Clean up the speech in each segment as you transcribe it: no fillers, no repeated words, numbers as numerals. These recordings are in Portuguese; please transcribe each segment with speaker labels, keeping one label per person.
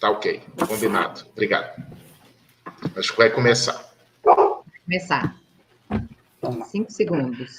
Speaker 1: Tá ok, combinado. Obrigado. Acho que vai começar.
Speaker 2: Começar. 5 segundos.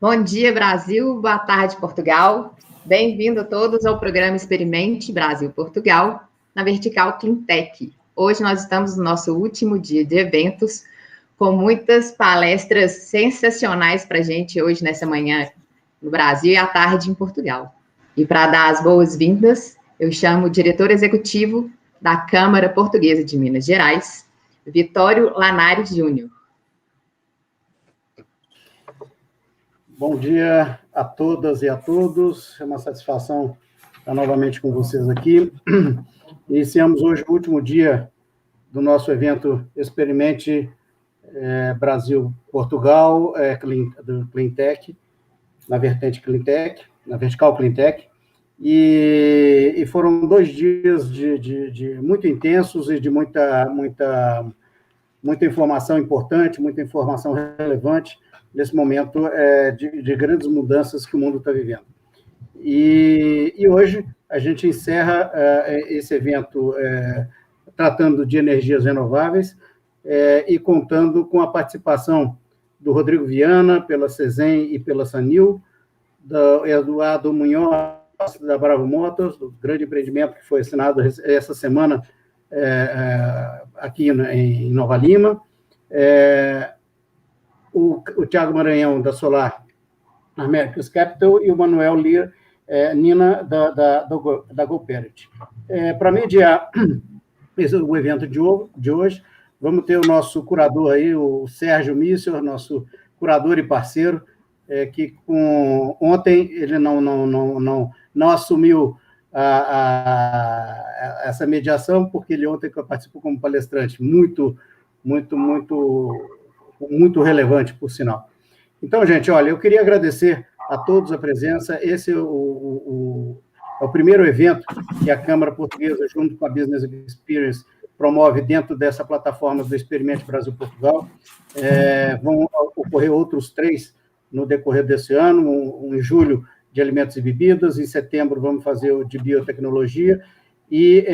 Speaker 2: Bom dia, Brasil. Boa tarde, Portugal. Bem-vindo todos ao programa Experimente Brasil-Portugal, na vertical Cleantech. Hoje nós estamos no nosso último dia de eventos, com muitas palestras sensacionais para a gente hoje, nessa manhã no Brasil e à tarde em Portugal. E para dar as boas-vindas, eu chamo o diretor executivo da Câmara Portuguesa de Minas Gerais, Vitório Lanari Júnior.
Speaker 3: Bom dia a todas e a todos, é uma satisfação estar novamente com vocês aqui. Iniciamos hoje o último dia do nosso evento Experimente Brasil-Portugal, do Cleantech, na vertente Cleantech, na vertical Cleantech, e foram 2 dias de muito intensos e de muita informação importante, muita informação relevante, nesse momento de grandes mudanças que o mundo está vivendo. E hoje a gente encerra esse evento tratando de energias renováveis e contando com a participação do Rodrigo Viana, pela CESEM e pela Sanil, do Eduardo Munhoz, da Bravo Motors, do grande empreendimento que foi assinado essa semana aqui em Nova Lima, o Thiago Maranhão, da Solar Americas Capital, e o Manuel Nina, da GoParity. Para mediar o evento de hoje, vamos ter o nosso curador aí, o Sérgio Mício, nosso curador e parceiro, que ontem ele não assumiu essa mediação, porque ele ontem participou como palestrante, muito relevante, por sinal. Então, gente, olha, eu queria agradecer a todos a presença. Esse é o primeiro evento que a Câmara Portuguesa, junto com a Business Experience, promove dentro dessa plataforma do Experimente Brasil-Portugal. Vão ocorrer outros 3 no decorrer desse ano, um em julho, de alimentos e bebidas, em setembro vamos fazer o de biotecnologia, e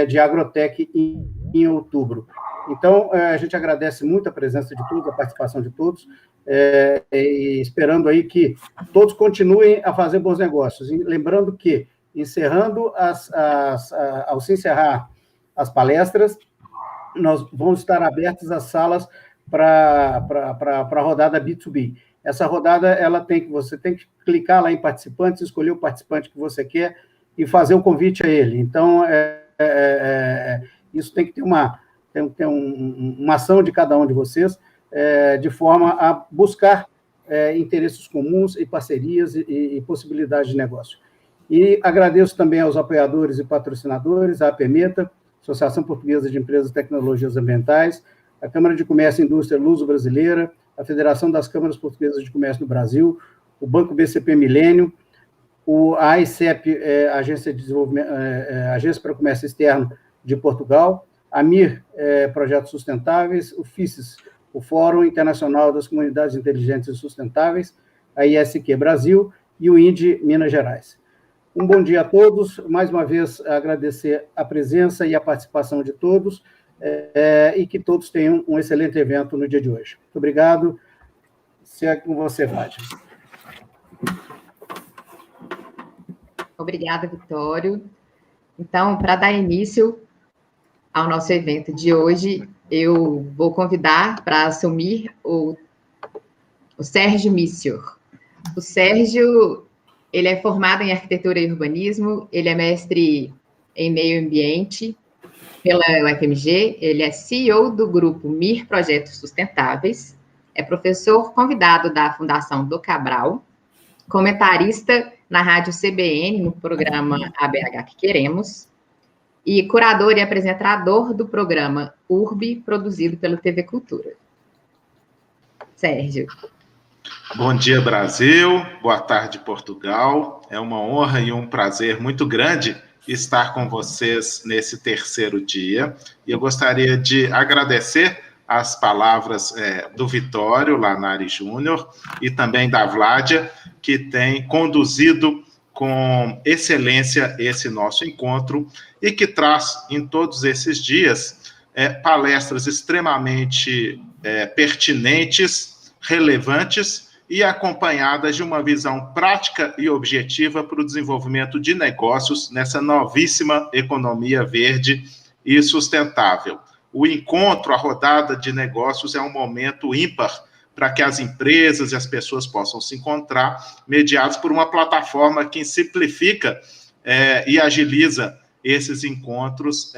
Speaker 3: de agrotech em outubro. Então, a gente agradece muito a presença de todos, a participação de todos, e esperando aí que todos continuem a fazer bons negócios. E lembrando que, ao se encerrar as palestras, nós vamos estar abertos as salas para a rodada B2B. Essa rodada, você tem que clicar lá em participantes, escolher o participante que você quer e fazer o convite a ele. Então, isso tem que ter uma ação de cada um de vocês, de forma a buscar interesses comuns e parcerias e possibilidades de negócio. E agradeço também aos apoiadores e patrocinadores, a APMETA, Associação Portuguesa de Empresas e Tecnologias Ambientais, a Câmara de Comércio e Indústria Luso-Brasileira, a Federação das Câmaras Portuguesas de Comércio no Brasil, o Banco BCP Milênio, a AICEP, Agência para o Comércio Externo de Portugal, a MIR, Projetos Sustentáveis, o FICES, o Fórum Internacional das Comunidades Inteligentes e Sustentáveis, a ISQ Brasil e o INDE Minas Gerais. Um bom dia a todos, mais uma vez agradecer a presença e a participação de todos, e que todos tenham um excelente evento no dia de hoje. Muito obrigado. Se é com você, Fátima.
Speaker 2: Obrigada, Vitório. Então, para dar início ao nosso evento de hoje, eu vou convidar para assumir o Sérgio Mício. O Sérgio, ele é formado em Arquitetura e Urbanismo, ele é mestre em Meio Ambiente pela UFMG, ele é CEO do grupo MIR Projetos Sustentáveis, é professor convidado da Fundação do Cabral, comentarista na Rádio CBN, no programa ABH que Queremos, e curador e apresentador do programa URB, produzido pela TV Cultura. Sérgio.
Speaker 1: Bom dia, Brasil. Boa tarde, Portugal. É uma honra e um prazer muito grande estar com vocês nesse terceiro dia. E eu gostaria de agradecer as palavras do Vitório Lanari Júnior e também da Vládia, que tem conduzido com excelência esse nosso encontro e que traz em todos esses dias palestras extremamente pertinentes, relevantes e acompanhadas de uma visão prática e objetiva para o desenvolvimento de negócios nessa novíssima economia verde e sustentável. O encontro, a rodada de negócios é um momento ímpar para que as empresas e as pessoas possam se encontrar, mediados por uma plataforma que simplifica e agiliza esses encontros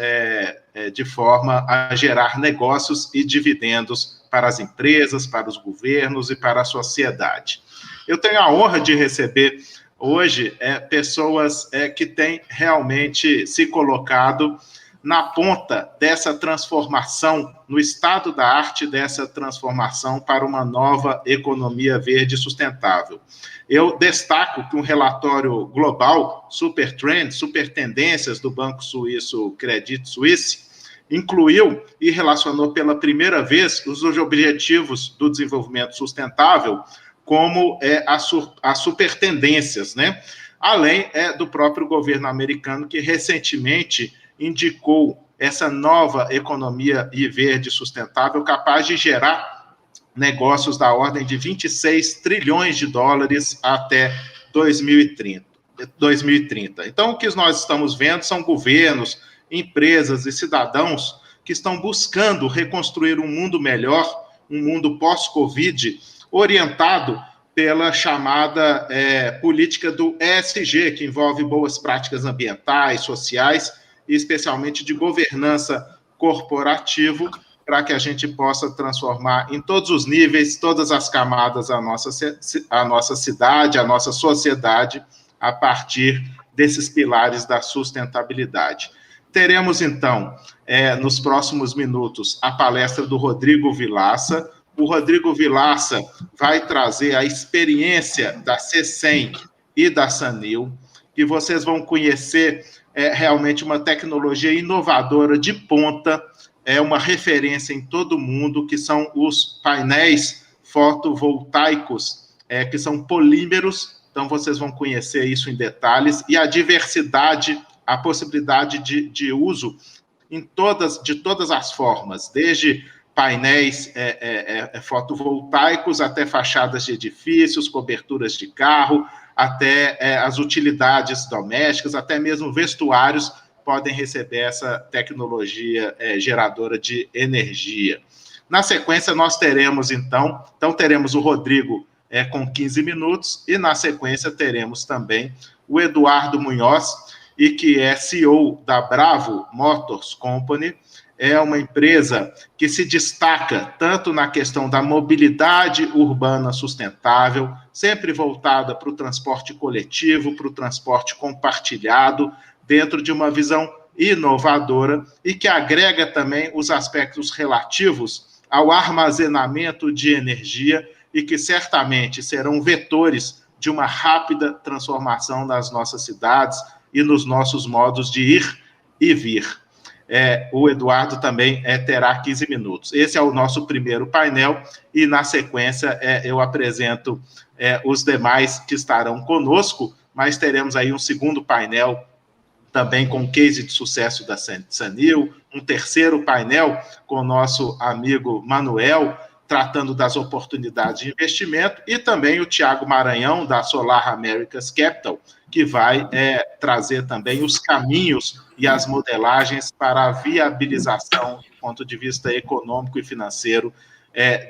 Speaker 1: de forma a gerar negócios e dividendos para as empresas, para os governos e para a sociedade. Eu tenho a honra de receber hoje pessoas que têm realmente se colocado na ponta dessa transformação, no estado da arte dessa transformação para uma nova economia verde sustentável. Eu destaco que um relatório global, Super Trends, Super Tendências, do banco suíço Credit Suisse, incluiu e relacionou pela primeira vez os objetivos do desenvolvimento sustentável como as super tendências, né? Além do próprio governo americano, que recentemente indicou essa nova economia verde sustentável capaz de gerar negócios da ordem de 26 trilhões de dólares até 2030. Então, o que nós estamos vendo são governos, empresas e cidadãos que estão buscando reconstruir um mundo melhor, um mundo pós-Covid, orientado pela chamada política do ESG, que envolve boas práticas ambientais, sociais e especialmente de governança corporativa, para que a gente possa transformar em todos os níveis, todas as camadas a nossa cidade, a nossa sociedade, a partir desses pilares da sustentabilidade. Teremos, então, nos próximos minutos, a palestra do Rodrigo Vilaça. O Rodrigo Vilaça vai trazer a experiência da CECEM e da Sanil, que vocês vão conhecer realmente uma tecnologia inovadora de ponta, uma referência em todo o mundo, que são os painéis fotovoltaicos, que são polímeros. Então, vocês vão conhecer isso em detalhes, e a diversidade, a possibilidade de uso de todas as formas, desde painéis fotovoltaicos até fachadas de edifícios, coberturas de carro, até as utilidades domésticas, até mesmo vestuários podem receber essa tecnologia geradora de energia. Na sequência, nós teremos, então teremos o Rodrigo com 15 minutos, e na sequência teremos também o Eduardo Munhoz, e que é CEO da Bravo Motors Company. É uma empresa que se destaca tanto na questão da mobilidade urbana sustentável, sempre voltada para o transporte coletivo, para o transporte compartilhado, dentro de uma visão inovadora e que agrega também os aspectos relativos ao armazenamento de energia e que certamente serão vetores de uma rápida transformação nas nossas cidades e nos nossos modos de ir e vir. O Eduardo também terá 15 minutos. Esse é o nosso primeiro painel, e na sequência eu apresento os demais que estarão conosco, mas teremos aí um segundo painel também com case de sucesso da Sanil, um terceiro painel com o nosso amigo Manuel, tratando das oportunidades de investimento, e também o Tiago Maranhão, da Solar Americas Capital, que vai trazer também os caminhos e as modelagens para a viabilização, do ponto de vista econômico e financeiro,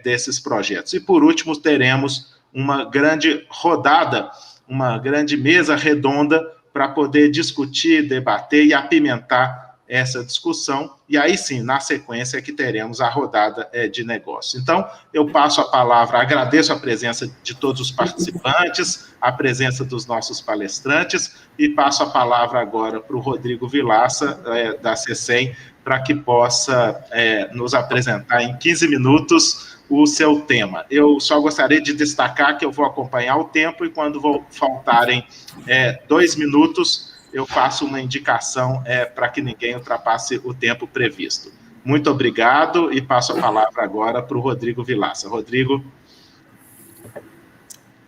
Speaker 1: desses projetos. E, por último, teremos uma grande rodada, uma grande mesa redonda para poder discutir, debater e apimentar essa discussão, e aí sim, na sequência, que teremos a rodada de negócio. Então, eu passo a palavra, agradeço a presença de todos os participantes, a presença dos nossos palestrantes, e passo a palavra agora para o Rodrigo Vilaça, da CECEM, para que possa nos apresentar em 15 minutos o seu tema. Eu só gostaria de destacar que eu vou acompanhar o tempo, e quando faltarem 2 minutos, eu faço uma indicação para que ninguém ultrapasse o tempo previsto. Muito obrigado e passo a palavra agora para o Rodrigo Vilaça. Rodrigo.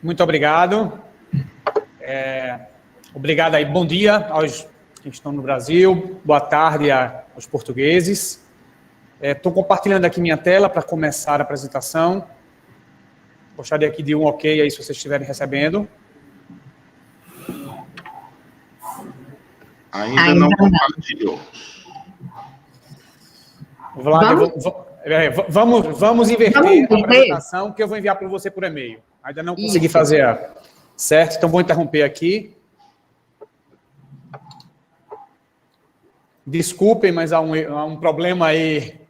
Speaker 4: Muito obrigado. Obrigado aí. Bom dia aos que estão no Brasil. Boa tarde aos portugueses. Estou compartilhando aqui minha tela para começar a apresentação. Gostaria aqui de um ok aí se vocês estiverem recebendo.
Speaker 1: Ainda não compartilhou.
Speaker 4: Vlad, vamos inverter a apresentação, que eu vou enviar para você por e-mail. Ainda não consegui fazer certo, então vou interromper aqui. Desculpem, mas há um problema aí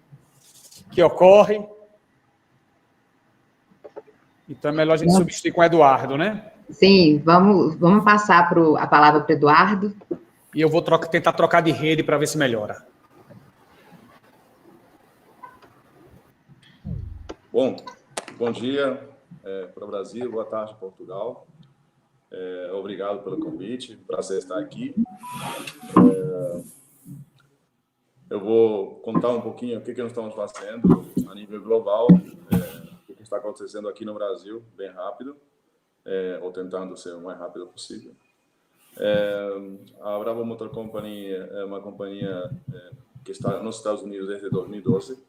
Speaker 4: que ocorre. Então é melhor a gente substituir com o Eduardo, né?
Speaker 2: Sim, vamos passar a palavra para o Eduardo.
Speaker 4: E eu vou tentar trocar de rede para ver se melhora.
Speaker 5: Bom dia para o Brasil, boa tarde, Portugal. Obrigado pelo convite, prazer estar aqui. Eu vou contar um pouquinho o que nós estamos fazendo a nível global, o que está acontecendo aqui no Brasil, bem rápido, ou tentando ser o mais rápido possível. A Bravo Motor Company é uma companhia que está nos Estados Unidos desde 2012,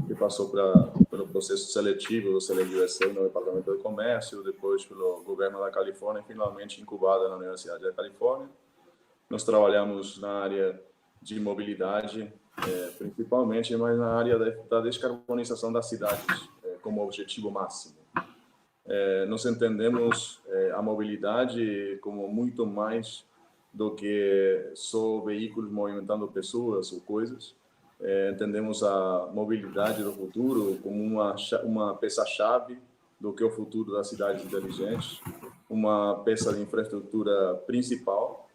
Speaker 5: que passou pelo processo seletivo do Select USA no Departamento de Comércio, depois pelo governo da Califórnia e finalmente incubada na Universidade da Califórnia. Nós trabalhamos na área de mobilidade, principalmente, mas na área da descarbonização das cidades como objetivo máximo. Nós entendemos a mobilidade como muito mais do que só veículos movimentando pessoas ou coisas. Entendemos a mobilidade do futuro como uma peça-chave do que é o futuro das cidades inteligentes, uma peça de infraestrutura principal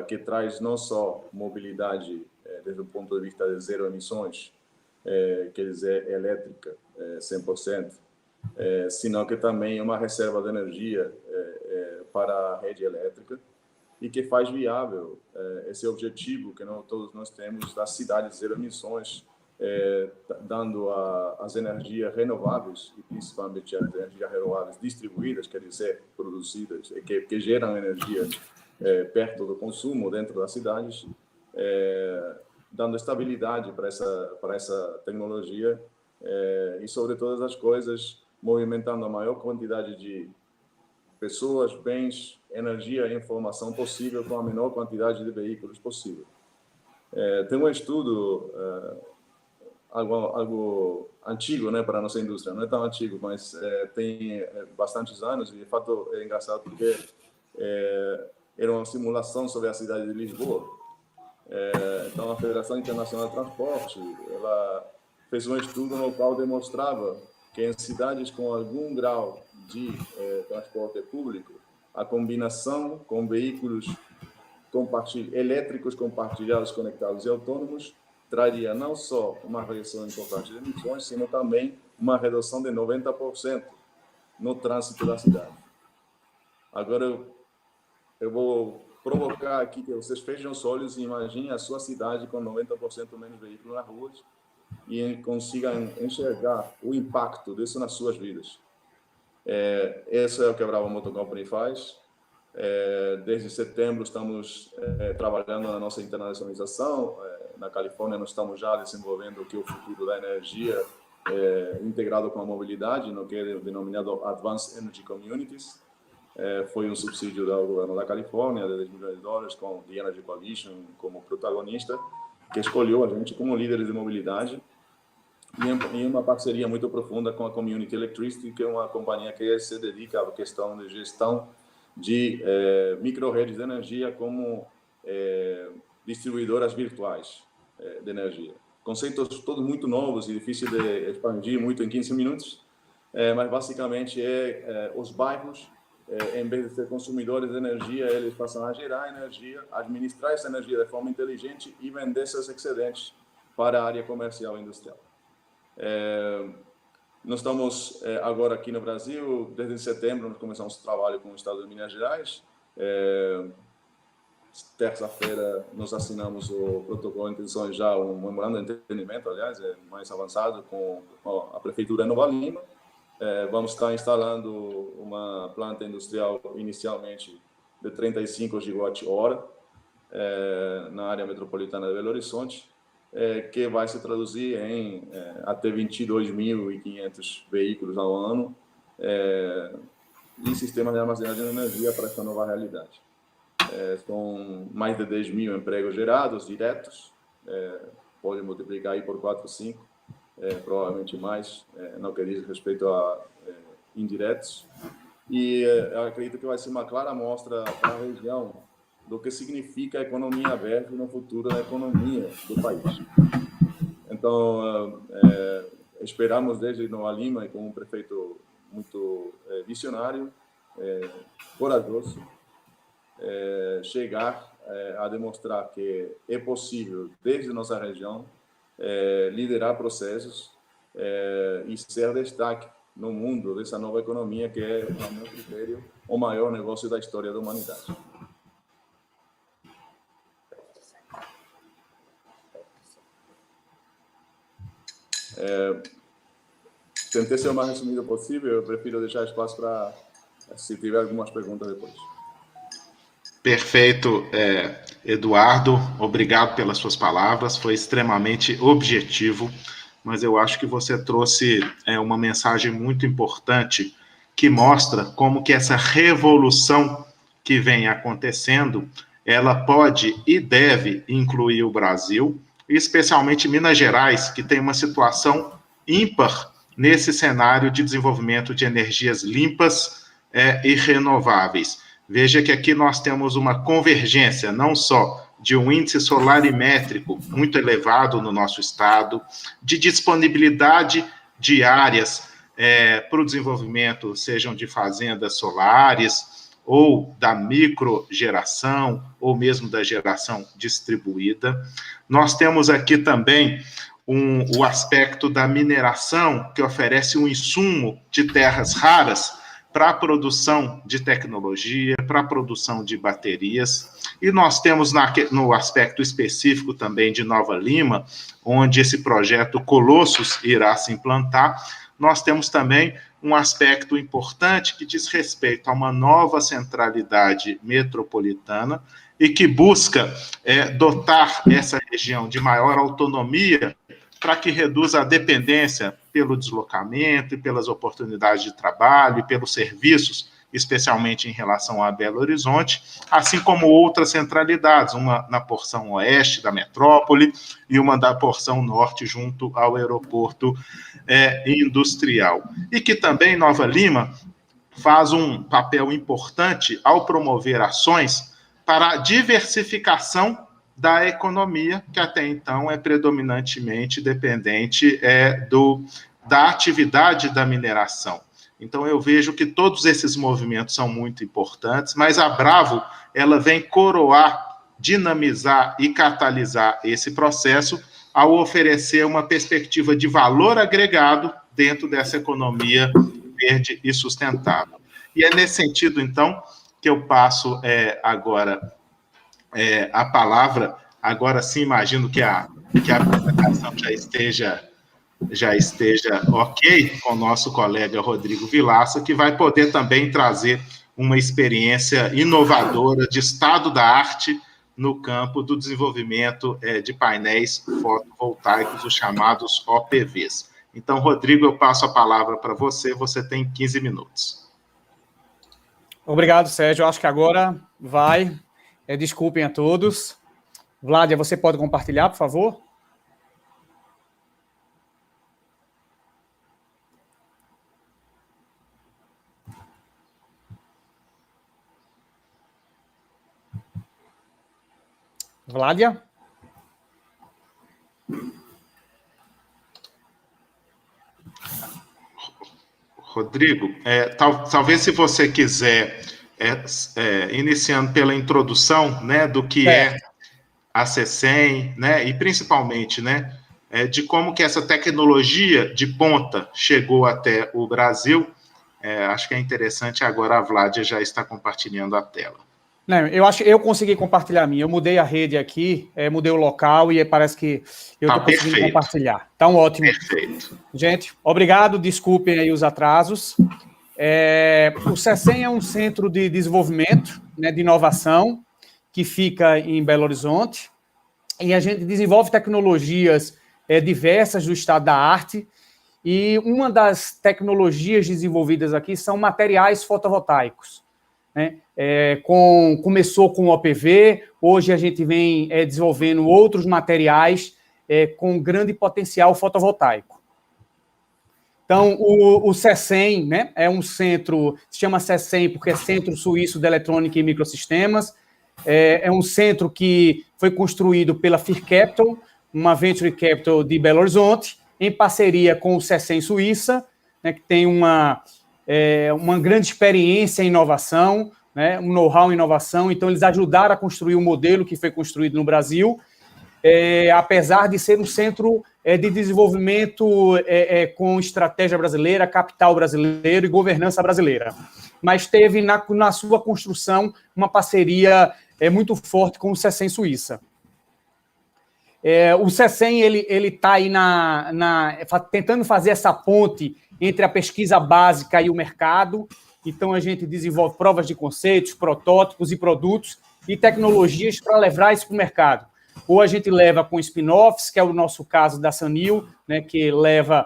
Speaker 5: que traz não só mobilidade desde o ponto de vista de zero emissões, quer dizer, elétrica, 100%, senão que também é uma reserva de energia para a rede elétrica e que faz viável esse objetivo que todos nós temos das cidades zero emissões, dando as energias renováveis, e principalmente as energias renováveis distribuídas, quer dizer, produzidas, que geram energia perto do consumo dentro das cidades, dando estabilidade para essa tecnologia e, sobre todas as coisas, movimentando a maior quantidade de pessoas, bens, energia e informação possível com a menor quantidade de veículos possível. Tem um estudo, algo antigo, né, para a nossa indústria, não é tão antigo, mas tem bastantes anos, e de fato é engraçado porque era uma simulação sobre a cidade de Lisboa. Então, a Federação Internacional de Transporte, ela fez um estudo no qual demonstrava que em cidades com algum grau de transporte público, a combinação com veículos elétricos compartilhados, conectados e autônomos traria não só uma redução importante de emissões, sino também uma redução de 90% no trânsito da cidade. Agora, eu vou provocar aqui que vocês fechem os olhos e imaginem a sua cidade com 90% menos veículos nas ruas e consigam enxergar o impacto disso nas suas vidas. Esse é o que a Bravo Motor Company faz. Desde setembro estamos trabalhando na nossa internacionalização. Na Califórnia nós estamos já desenvolvendo o que é o futuro da energia integrado com a mobilidade, no que é denominado Advanced Energy Communities. Foi um subsídio do governo da Califórnia de $10 milhões com The Energy Coalition como protagonista, que escolheu a gente como líderes de mobilidade e uma parceria muito profunda com a Community Electricity, que é uma companhia que se dedica à questão de gestão de micro-redes de energia como distribuidoras virtuais de energia. Conceitos todos muito novos e difíceis de expandir muito em 15 minutos, mas basicamente os bairros, em vez de ser consumidores de energia, eles passam a gerar energia, administrar essa energia de forma inteligente e vender seus excedentes para a área comercial e industrial. Nós estamos agora aqui no Brasil, desde setembro nós começamos o trabalho com o estado de Minas Gerais, terça-feira nós assinamos o protocolo de intenções já, um memorando de entendimento, aliás, mais avançado, com a Prefeitura de Nova Lima. Vamos estar instalando uma planta industrial inicialmente de 35 gigawatt-hora na área metropolitana de Belo Horizonte, que vai se traduzir em até 22.500 veículos ao ano e sistemas de armazenagem de energia para essa nova realidade. São mais de 10 mil empregos gerados, diretos, pode multiplicar aí por 4 ou 5, provavelmente mais, no que diz respeito a indiretos. E eu acredito que vai ser uma clara amostra para a região do que significa a economia aberta no futuro da economia do país. Então, esperamos desde Nova Lima, com um prefeito muito visionário, corajoso, chegar a demonstrar que é possível, desde nossa região, liderar processos e ser destaque no mundo dessa nova economia que é, no meu critério, o maior negócio da história da humanidade. Tentei ser o mais resumido possível, eu prefiro deixar espaço para, se tiver algumas perguntas depois.
Speaker 1: Perfeito, Eduardo, obrigado pelas suas palavras, foi extremamente objetivo, mas eu acho que você trouxe uma mensagem muito importante que mostra como que essa revolução que vem acontecendo, ela pode e deve incluir o Brasil, especialmente Minas Gerais, que tem uma situação ímpar nesse cenário de desenvolvimento de energias limpas e renováveis. Veja que aqui nós temos uma convergência, não só de um índice solarimétrico muito elevado no nosso estado, de disponibilidade de áreas para o desenvolvimento, sejam de fazendas solares, ou da microgeração, ou mesmo da geração distribuída. Nós temos aqui também o aspecto da mineração, que oferece um insumo de terras raras para a produção de tecnologia, para a produção de baterias. E nós temos no aspecto específico também de Nova Lima, onde esse projeto Colossus irá se implantar, nós temos também um aspecto importante que diz respeito a uma nova centralidade metropolitana e que busca dotar essa região de maior autonomia para que reduza a dependência pelo deslocamento e pelas oportunidades de trabalho e pelos serviços, especialmente em relação a Belo Horizonte, assim como outras centralidades, uma na porção oeste da metrópole e uma da porção norte junto ao aeroporto industrial. E que também Nova Lima faz um papel importante ao promover ações para a diversificação da economia, que até então é predominantemente dependente da atividade da mineração. Então, eu vejo que todos esses movimentos são muito importantes, mas a Bravo, ela vem coroar, dinamizar e catalisar esse processo ao oferecer uma perspectiva de valor agregado dentro dessa economia verde e sustentável. E é nesse sentido, então, que eu passo agora a palavra. Agora sim, imagino que a apresentação já esteja ok com o nosso colega Rodrigo Vilaça, que vai poder também trazer uma experiência inovadora de estado da arte no campo do desenvolvimento de painéis fotovoltaicos, os chamados OPVs. Então, Rodrigo, eu passo a palavra para você, você tem 15 minutos.
Speaker 4: Obrigado, Sérgio. Eu acho que agora vai. Desculpem a todos. Vládia, você pode compartilhar, por favor? Vládia?
Speaker 1: Rodrigo, talvez se você quiser, iniciando pela introdução, né, do que é a CECEM, né, e principalmente, né, de como que essa tecnologia de ponta chegou até o Brasil, acho que é interessante. Agora a Vládia já está compartilhando a tela.
Speaker 4: Não, eu acho que eu consegui compartilhar a minha. Eu mudei a rede aqui, mudei o local e parece que eu estou conseguindo compartilhar. Então, ótimo.
Speaker 1: Perfeito.
Speaker 4: Gente, obrigado. Desculpem aí os atrasos. O CECEM é um centro de desenvolvimento, né, de inovação, que fica em Belo Horizonte. E a gente desenvolve tecnologias diversas do estado da arte. E uma das tecnologias desenvolvidas aqui são materiais fotovoltaicos, né? Começou com o OPV, hoje a gente vem desenvolvendo outros materiais com grande potencial fotovoltaico. Então, o CECEM, né, é um centro, se chama CECEM porque é Centro Suíço de Eletrônica e Microsistemas, é um centro que foi construído pela Fear Capital, uma venture capital de Belo Horizonte, em parceria com o CECEM Suíça, né, que tem uma grande experiência em inovação, né, um know-how em inovação. Então, eles ajudaram a construir um modelo que foi construído no Brasil, apesar de ser um centro de desenvolvimento com estratégia brasileira, capital brasileiro e governança brasileira. Mas teve na sua construção uma parceria muito forte com o CECEM Suíça. O CECEM ele está aí tentando fazer essa ponte entre a pesquisa básica e o mercado. Então, a gente desenvolve provas de conceitos, protótipos e produtos e tecnologias para levar isso para o mercado. Ou a gente leva com spin-offs, que é o nosso caso da Sanil, né, que leva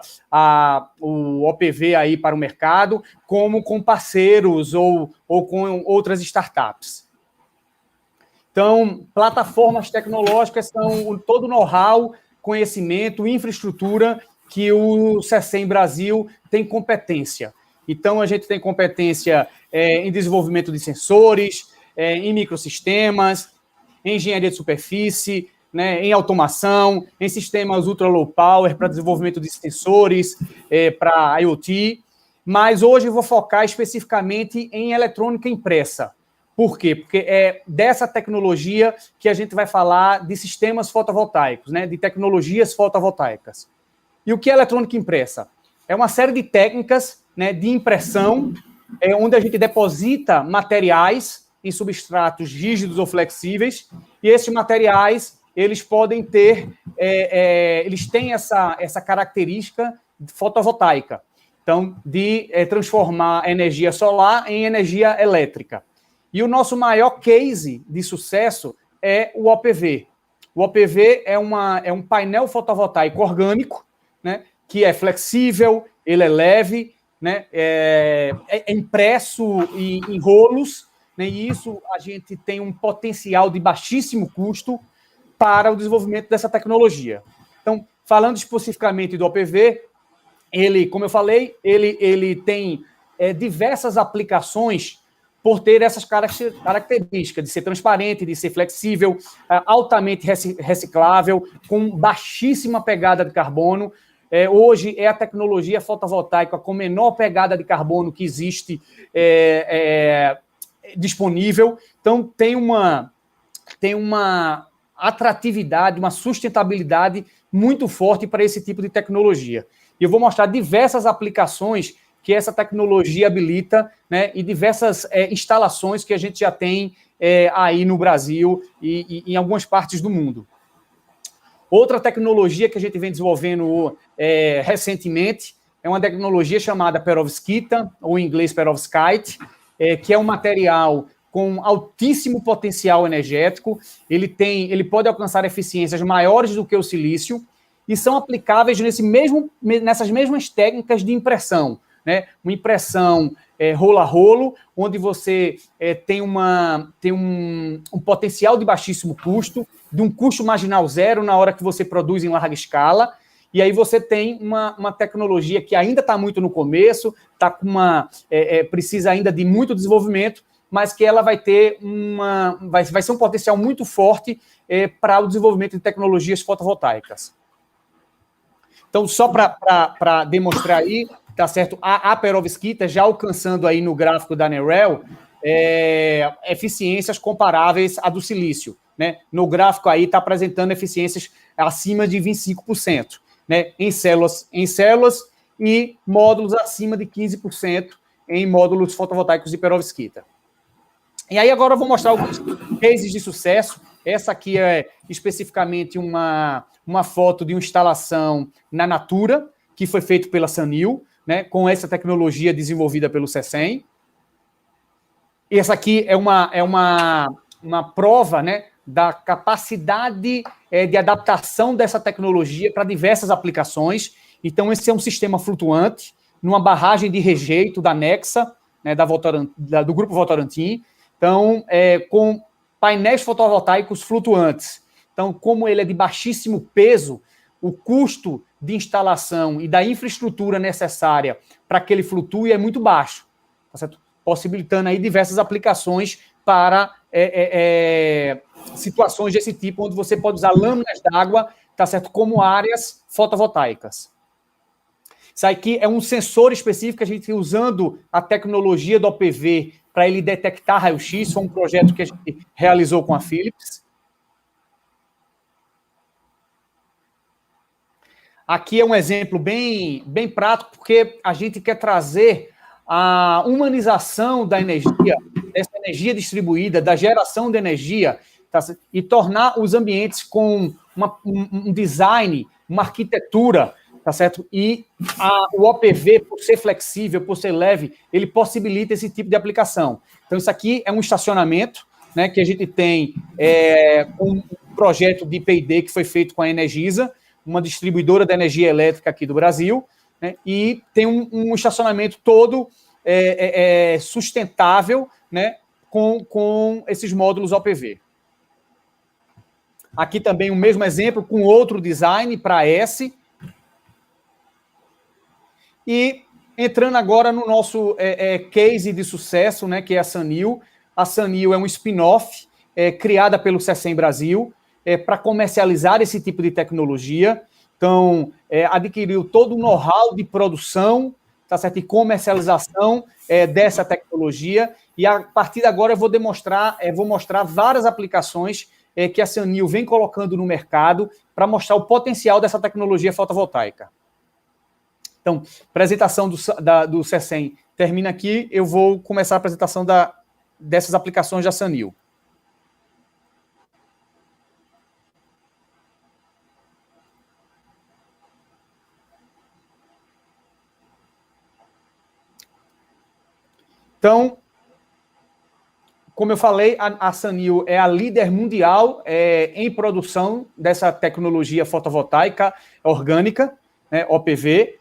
Speaker 4: o OPV aí para o mercado, como com parceiros ou com outras startups. Então, plataformas tecnológicas são todo o know-how, conhecimento, infraestrutura que o CECEM Brasil tem competência. Então, a gente tem competência em desenvolvimento de sensores, em microsistemas, em engenharia de superfície, né, em automação, em sistemas ultra low power para desenvolvimento de sensores para IoT. Mas hoje eu vou focar especificamente em eletrônica impressa. Por quê? Porque é dessa tecnologia que a gente vai falar de sistemas fotovoltaicos, né, de tecnologias fotovoltaicas. E o que é eletrônica impressa? É uma série de técnicas, né, de impressão, onde a gente deposita materiais em substratos rígidos ou flexíveis, e esses materiais, eles podem ter, eles têm essa característica fotovoltaica, então, de transformar energia solar em energia elétrica. E o nosso maior case de sucesso é o OPV. O OPV é um painel fotovoltaico orgânico, né, que é flexível, ele é leve, né, é impresso em rolos, né, e isso a gente tem um potencial de baixíssimo custo para o desenvolvimento dessa tecnologia. Então, falando especificamente do OPV, ele, como eu falei, ele tem diversas aplicações por ter essas características de ser transparente, de ser flexível, altamente reciclável, com baixíssima pegada de carbono. Hoje é a tecnologia fotovoltaica com menor pegada de carbono que existe disponível. Então, tem uma atratividade, uma sustentabilidade muito forte para esse tipo de tecnologia. E eu vou mostrar diversas aplicações que essa tecnologia habilita, né, e diversas instalações que a gente já tem aí no Brasil e em algumas partes do mundo. Outra tecnologia que a gente vem desenvolvendo recentemente é uma tecnologia chamada perovskita, ou em inglês perovskite, que é um material com altíssimo potencial energético. Ele pode alcançar eficiências maiores do que o silício e são aplicáveis nessas mesmas técnicas de impressão, né? Uma impressão rolo a rolo, onde você tem um potencial de baixíssimo custo, de um custo marginal zero na hora que você produz em larga escala, e aí você tem uma tecnologia que ainda está muito no começo, precisa ainda de muito desenvolvimento, mas que ela vai ter vai ser um potencial muito forte para o desenvolvimento de tecnologias fotovoltaicas. Então, só para demonstrar aí, tá certo? A perovskita já alcançando aí no gráfico da NEREL eficiências comparáveis à do silício, né? No gráfico aí está apresentando eficiências acima de 25%, né? Em células e módulos acima de 15% em módulos fotovoltaicos de perovskita. E aí agora eu vou mostrar alguns cases de sucesso. Essa aqui é especificamente uma foto de uma instalação na Natura, que foi feito pela Sanil, né, com essa tecnologia desenvolvida pelo CECEM. E essa aqui é uma prova, né, da capacidade de adaptação dessa tecnologia para diversas aplicações. Então, esse é um sistema flutuante, numa barragem de rejeito da Nexa, né, do Grupo Votorantim. Então, com painéis fotovoltaicos flutuantes. Então, como ele é de baixíssimo peso, o custo de instalação e da infraestrutura necessária para que ele flutue é muito baixo, tá certo? Possibilitando aí diversas aplicações para situações desse tipo, onde você pode usar lâminas d'água, tá certo? Como áreas fotovoltaicas. Isso aqui é um sensor específico que a gente usando a tecnologia do OPV para ele detectar raio-x. Foi um projeto que a gente realizou com a Philips. Aqui é um exemplo bem prático, porque a gente quer trazer a humanização da energia, dessa energia distribuída, da geração de energia, tá, e tornar os ambientes com um design, uma arquitetura, tá certo? E o OPV, por ser flexível, por ser leve, ele possibilita esse tipo de aplicação. Então, isso aqui é um estacionamento, né, que a gente tem um projeto de P&D que foi feito com a Energisa, uma distribuidora de energia elétrica aqui do Brasil, né, e tem um estacionamento todo sustentável, né, com esses módulos OPV. Aqui também o mesmo exemplo, com outro design para S. E entrando agora no nosso case de sucesso, né, que é a Sanil. A Sanil é um spin-off criada pelo CECEM Brasil para comercializar esse tipo de tecnologia. Então, adquiriu todo o know-how de produção, tá certo? E comercialização dessa tecnologia. E a partir de agora eu vou mostrar várias aplicações que a Sanil vem colocando no mercado para mostrar o potencial dessa tecnologia fotovoltaica. Então, a apresentação do CECEM termina aqui. Eu vou começar a apresentação dessas aplicações da Sanil. Então, como eu falei, a Sanil é a líder mundial em produção dessa tecnologia fotovoltaica orgânica, né, OPV,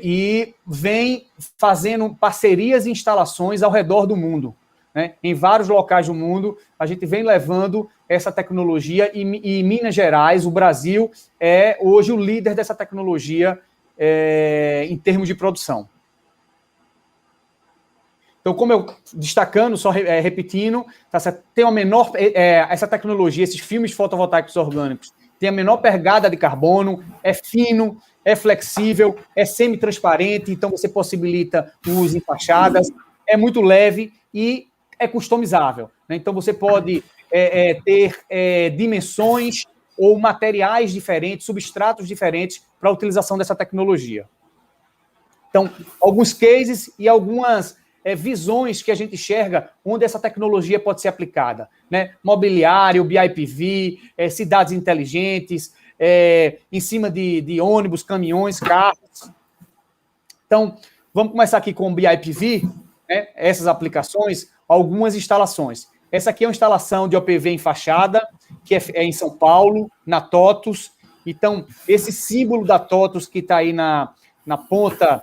Speaker 4: e vem fazendo parcerias e instalações ao redor do mundo, né? Em vários locais do mundo, a gente vem levando essa tecnologia e em Minas Gerais, o Brasil é hoje o líder dessa tecnologia em termos de produção. Então, como eu destacando, só repetindo, tá certo? Tem uma menor, essa tecnologia, esses filmes fotovoltaicos orgânicos, tem a menor pegada de carbono, é fino, é flexível, é semi-transparente, então você possibilita o uso em fachadas, é muito leve e é customizável, né? Então você pode ter dimensões ou materiais diferentes, substratos diferentes para a utilização dessa tecnologia. Então, alguns cases e algumas visões que a gente enxerga onde essa tecnologia pode ser aplicada, né? Mobiliário, BIPV, cidades inteligentes, em cima de ônibus, caminhões, carros. Então, vamos começar aqui com o BIPV, né? Essas aplicações, algumas instalações. Essa aqui é uma instalação de OPV em fachada, que é em São Paulo, na TOTUS. Então, esse símbolo da TOTUS que está aí na ponta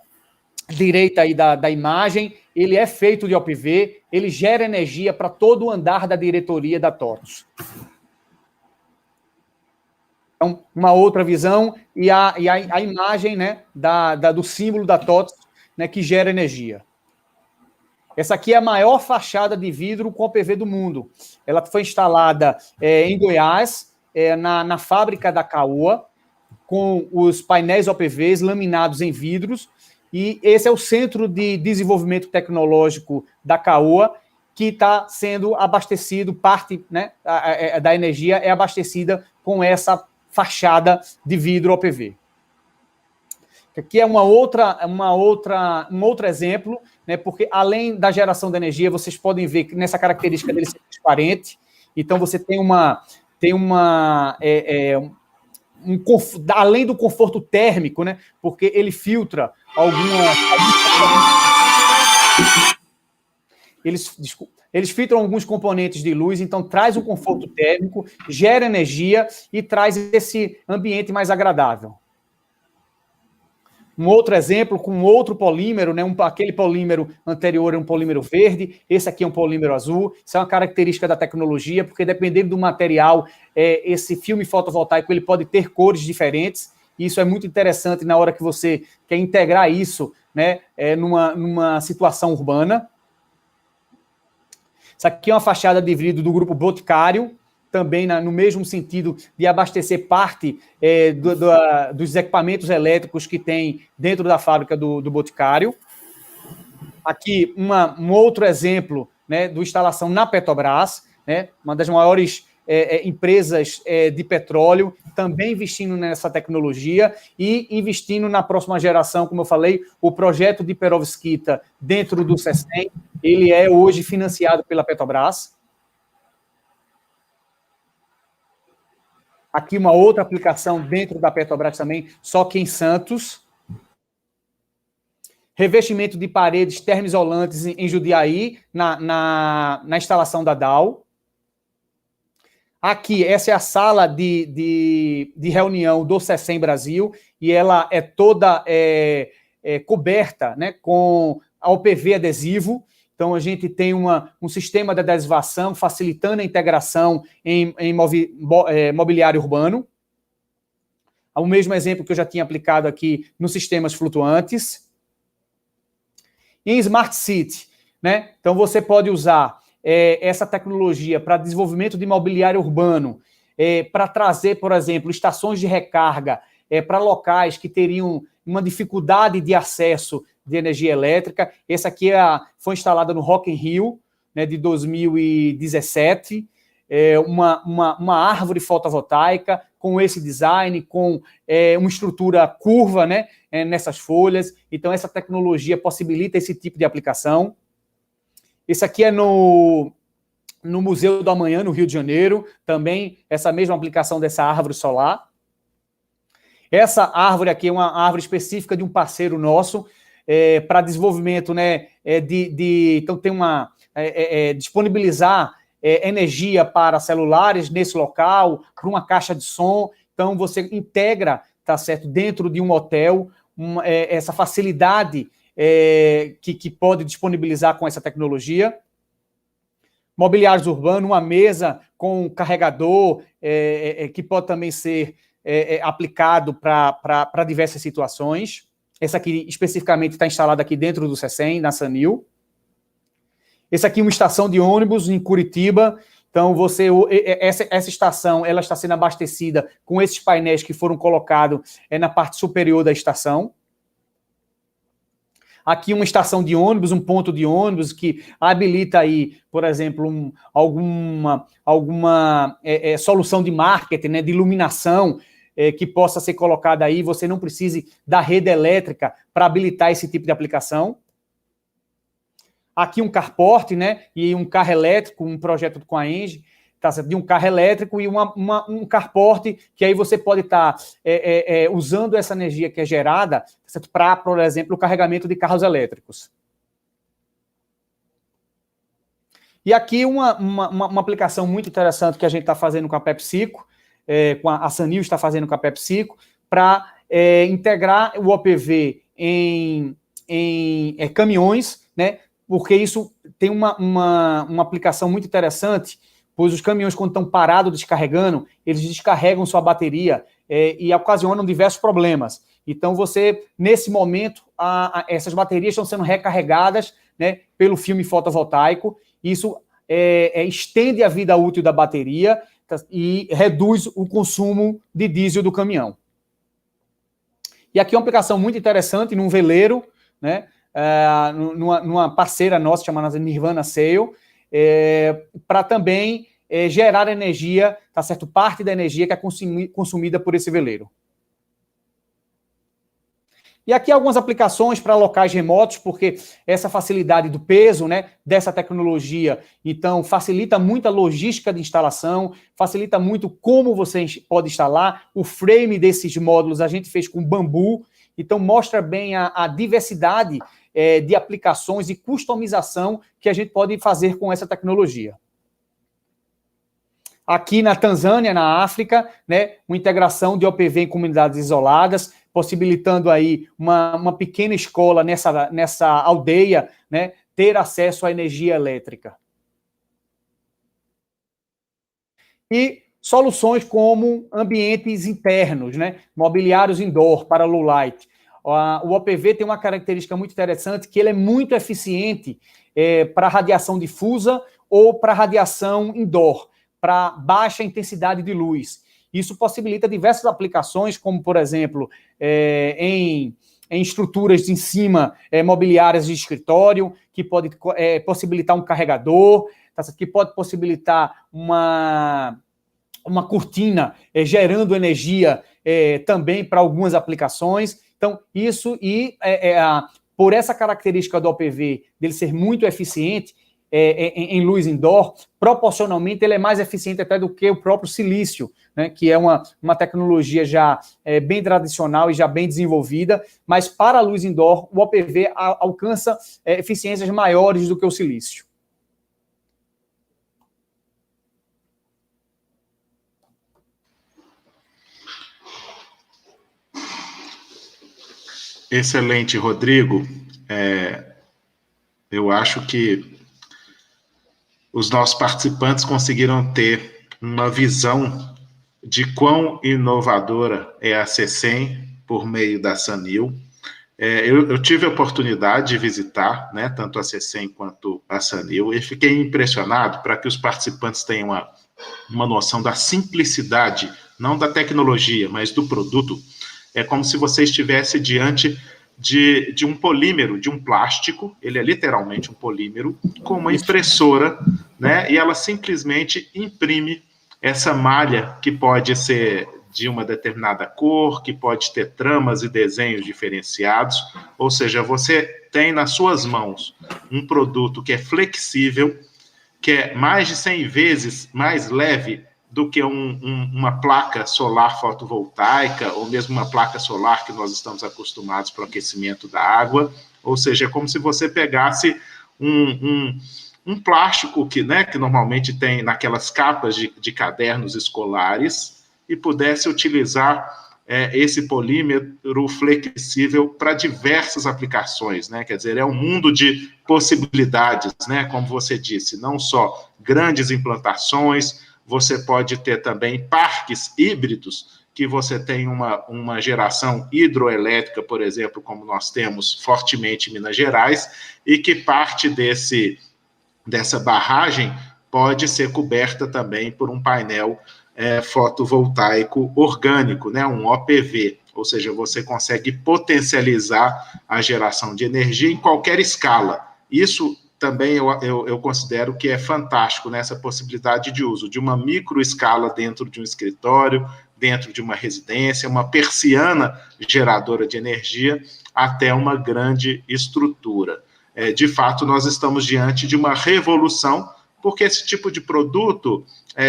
Speaker 4: direita aí da imagem, ele é feito de OPV, ele gera energia para todo o andar da diretoria da TOTUS. Então, uma outra visão, e a imagem, né, do símbolo da TOTUS, né, que gera energia. Essa aqui é a maior fachada de vidro com OPV do mundo. Ela foi instalada em Goiás, na fábrica da Caoa, com os painéis OPVs laminados em vidros, e esse é o Centro de Desenvolvimento Tecnológico da Caoa, que está sendo abastecido, parte, né, da energia é abastecida com essa fachada de vidro OPV. Aqui é um outro exemplo, né, porque além da geração de energia, vocês podem ver que nessa característica dele ser transparente, então você tem além do conforto térmico, né, porque ele filtra eles filtram alguns componentes de luz, então traz um conforto térmico, gera energia e traz esse ambiente mais agradável. Um outro exemplo com outro polímero, né? Aquele polímero anterior é um polímero verde, esse aqui é um polímero azul. Isso é uma característica da tecnologia, porque dependendo do material, esse filme fotovoltaico ele pode ter cores diferentes. E isso é muito interessante na hora que você quer integrar isso, né? Numa situação urbana. Isso aqui é uma fachada de vidro do grupo Boticário, também no mesmo sentido de abastecer parte dos equipamentos elétricos que tem dentro da fábrica do Boticário. Aqui, um outro exemplo, né, de instalação na Petrobras, né, uma das maiores empresas de petróleo, também investindo nessa tecnologia e investindo na próxima geração, como eu falei, o projeto de perovskita dentro do CECEM, ele é hoje financiado pela Petrobras. Aqui uma outra aplicação dentro da Petrobras também, só que em Santos. Revestimento de paredes termoisolantes em Jundiaí, na instalação da Dow. Aqui, essa é a sala de reunião do CECEM Brasil, e ela é toda coberta, né, com a OPV adesivo. Então, a gente tem um sistema de adesivação facilitando a integração em mobiliário urbano. O mesmo exemplo que eu já tinha aplicado aqui nos sistemas flutuantes. E em Smart City, né? Então, você pode usar essa tecnologia para desenvolvimento de mobiliário urbano, para trazer, por exemplo, estações de recarga para locais que teriam uma dificuldade de acesso de energia elétrica. Essa aqui foi instalada no Rock in Rio, né, de 2017, uma árvore fotovoltaica com esse design, com uma estrutura curva, né, nessas folhas. Então, essa tecnologia possibilita esse tipo de aplicação. Esse aqui é no Museu do Amanhã, no Rio de Janeiro, também essa mesma aplicação dessa árvore solar. Essa árvore aqui é uma árvore específica de um parceiro nosso, para desenvolvimento, né, então tem disponibilizar energia para celulares nesse local, para uma caixa de som. Então você integra, tá certo, dentro de um hotel, essa facilidade que pode disponibilizar com essa tecnologia. Mobiliários urbanos, uma mesa com carregador, que pode também ser aplicado para diversas situações. Essa aqui, especificamente, está instalada aqui dentro do CECEM, na Sanil. Essa aqui é uma estação de ônibus em Curitiba. Então, essa estação ela está sendo abastecida com esses painéis que foram colocados na parte superior da estação. Aqui uma estação de ônibus, um ponto de ônibus que habilita aí, por exemplo, alguma solução de marketing, né, de iluminação, que possa ser colocada aí, você não precise da rede elétrica para habilitar esse tipo de aplicação. Aqui um carport, né, e um carro elétrico, um projeto com a Engie, tá certo? De um carro elétrico e um carport, que aí você pode estar usando essa energia que é gerada, tá, para, por exemplo, o carregamento de carros elétricos. E aqui uma aplicação muito interessante que a gente está fazendo com a PepsiCo, a Sanil está fazendo com a PepsiCo, para integrar o OPV em caminhões, né? Porque isso tem uma aplicação muito interessante, pois os caminhões, quando estão parados descarregando, eles descarregam sua bateria e ocasionam diversos problemas. Então, nesse momento, essas baterias estão sendo recarregadas, né, pelo filme fotovoltaico. Isso estende a vida útil da bateria e reduz o consumo de diesel do caminhão. E aqui é uma aplicação muito interessante num veleiro, né, numa parceira nossa chamada Nirvana Sail, para também gerar energia, tá certo? Parte da energia que é consumida por esse veleiro. E aqui algumas aplicações para locais remotos, porque essa facilidade do peso, né, dessa tecnologia, então, facilita muito a logística de instalação, facilita muito como você pode instalar. O frame desses módulos a gente fez com bambu, então mostra bem a diversidade de aplicações e customização que a gente pode fazer com essa tecnologia. Aqui na Tanzânia, na África, né, uma integração de OPV em comunidades isoladas, possibilitando aí uma pequena escola nessa aldeia, né, ter acesso à energia elétrica. E soluções como ambientes internos, né, mobiliários indoor para low light. O OPV tem uma característica muito interessante, que ele é muito eficiente para radiação difusa ou para radiação indoor, para baixa intensidade de luz. Isso possibilita diversas aplicações, como, por exemplo, em estruturas em cima mobiliárias de escritório, que pode possibilitar um carregador, que pode possibilitar uma cortina gerando energia também para algumas aplicações. Então, isso por essa característica do OPV, dele ser muito eficiente, em luz indoor, proporcionalmente ele é mais eficiente até do que o próprio silício, né, que é uma tecnologia já bem tradicional e já bem desenvolvida, mas para a luz indoor o OPV alcança eficiências maiores do que o silício.
Speaker 1: Excelente, Rodrigo. Eu acho que os nossos participantes conseguiram ter uma visão de quão inovadora é a CECEM por meio da Sanil. Eu tive a oportunidade de visitar, né, tanto a CECEM quanto a Sanil, e fiquei impressionado, para que os participantes tenham uma noção da simplicidade, não da tecnologia, mas do produto. É como se você estivesse diante de um polímero, de um plástico, ele é literalmente um polímero, com uma impressora, né, e ela simplesmente imprime essa malha, que pode ser de uma determinada cor, que pode ter tramas e desenhos diferenciados, ou seja, você tem nas suas mãos um produto que é flexível, que é mais de 100 vezes mais leve do que uma placa solar fotovoltaica, ou mesmo uma placa solar que nós estamos acostumados para o aquecimento da água. Ou seja, é como se você pegasse um plástico que normalmente tem naquelas capas de cadernos escolares e pudesse utilizar esse polímero flexível para diversas aplicações, né? Quer dizer, é um mundo de possibilidades, né? Como você disse, não só grandes implantações, você pode ter também parques híbridos, que você tem uma geração hidroelétrica, por exemplo, como nós temos fortemente em Minas Gerais, e que parte dessa barragem pode ser coberta também por um painel fotovoltaico orgânico, né, um OPV, ou seja, você consegue potencializar a geração de energia em qualquer escala. Isso também eu considero que é fantástico nessa possibilidade de uso, de uma microescala dentro de um escritório, dentro de uma residência, uma persiana geradora de energia, até uma grande estrutura. De fato, nós estamos diante de uma revolução, porque esse tipo de produto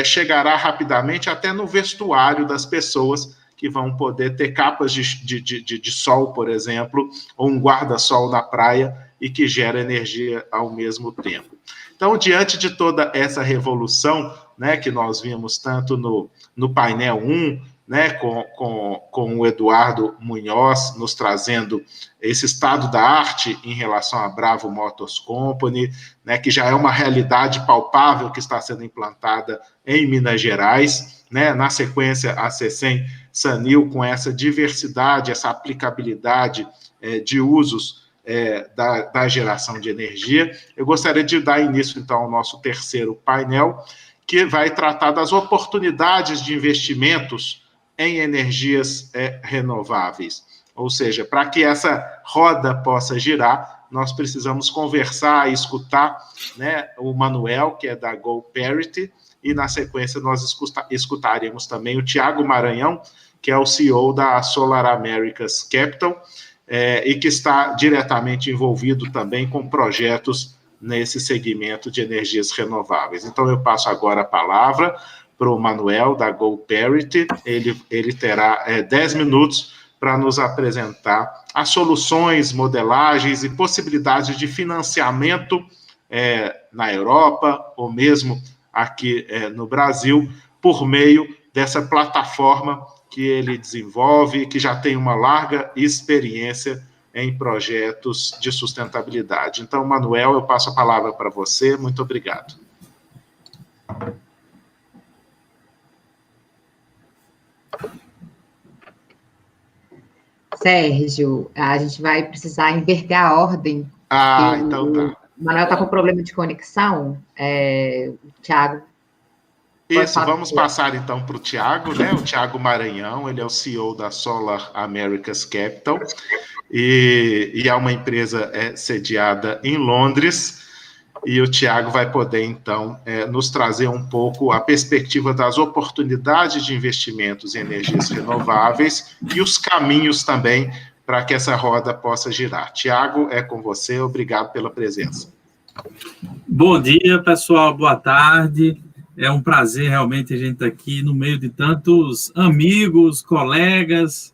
Speaker 1: chegará rapidamente até no vestuário das pessoas, que vão poder ter capas de sol, por exemplo, ou um guarda-sol na praia, e que gera energia ao mesmo tempo. Então, diante de toda essa revolução, né, que nós vimos tanto no painel 1, né, com o Eduardo Munhoz nos trazendo esse estado da arte em relação à Bravo Motors Company, né, que já é uma realidade palpável que está sendo implantada em Minas Gerais, né, na sequência a CECEM Sanil, com essa diversidade, essa aplicabilidade de usos da geração de energia. Eu gostaria de dar início, então, ao nosso terceiro painel, que vai tratar das oportunidades de investimentos em energias renováveis. Ou seja, para que essa roda possa girar, nós precisamos conversar e escutar, né, o Manuel, que é da GoParity, e na sequência nós escutaremos também o Tiago Maranhão, que é o CEO da Solar Americas Capital, e que está diretamente envolvido também com projetos nesse segmento de energias renováveis. Então, eu passo agora a palavra para o Manuel, da GoParity. Ele terá 10 minutos para nos apresentar as soluções, modelagens e possibilidades de financiamento na Europa, ou mesmo aqui no Brasil, por meio dessa plataforma que ele desenvolve, que já tem uma larga experiência em projetos de sustentabilidade. Então, Manuel, eu passo a palavra para você. Muito obrigado.
Speaker 2: Sérgio, a gente vai precisar inverter a ordem.
Speaker 1: Então tá.
Speaker 2: O Manuel está com problema de conexão. O Thiago.
Speaker 1: Isso, vamos passar então para o Thiago, né? O Thiago Maranhão, ele é o CEO da Solar Americas Capital, e é uma empresa sediada em Londres, e o Thiago vai poder, então, nos trazer um pouco a perspectiva das oportunidades de investimentos em energias renováveis e os caminhos também para que essa roda possa girar. Thiago, é com você, obrigado pela presença.
Speaker 6: Bom dia, pessoal, boa tarde. É um prazer realmente a gente estar aqui no meio de tantos amigos, colegas,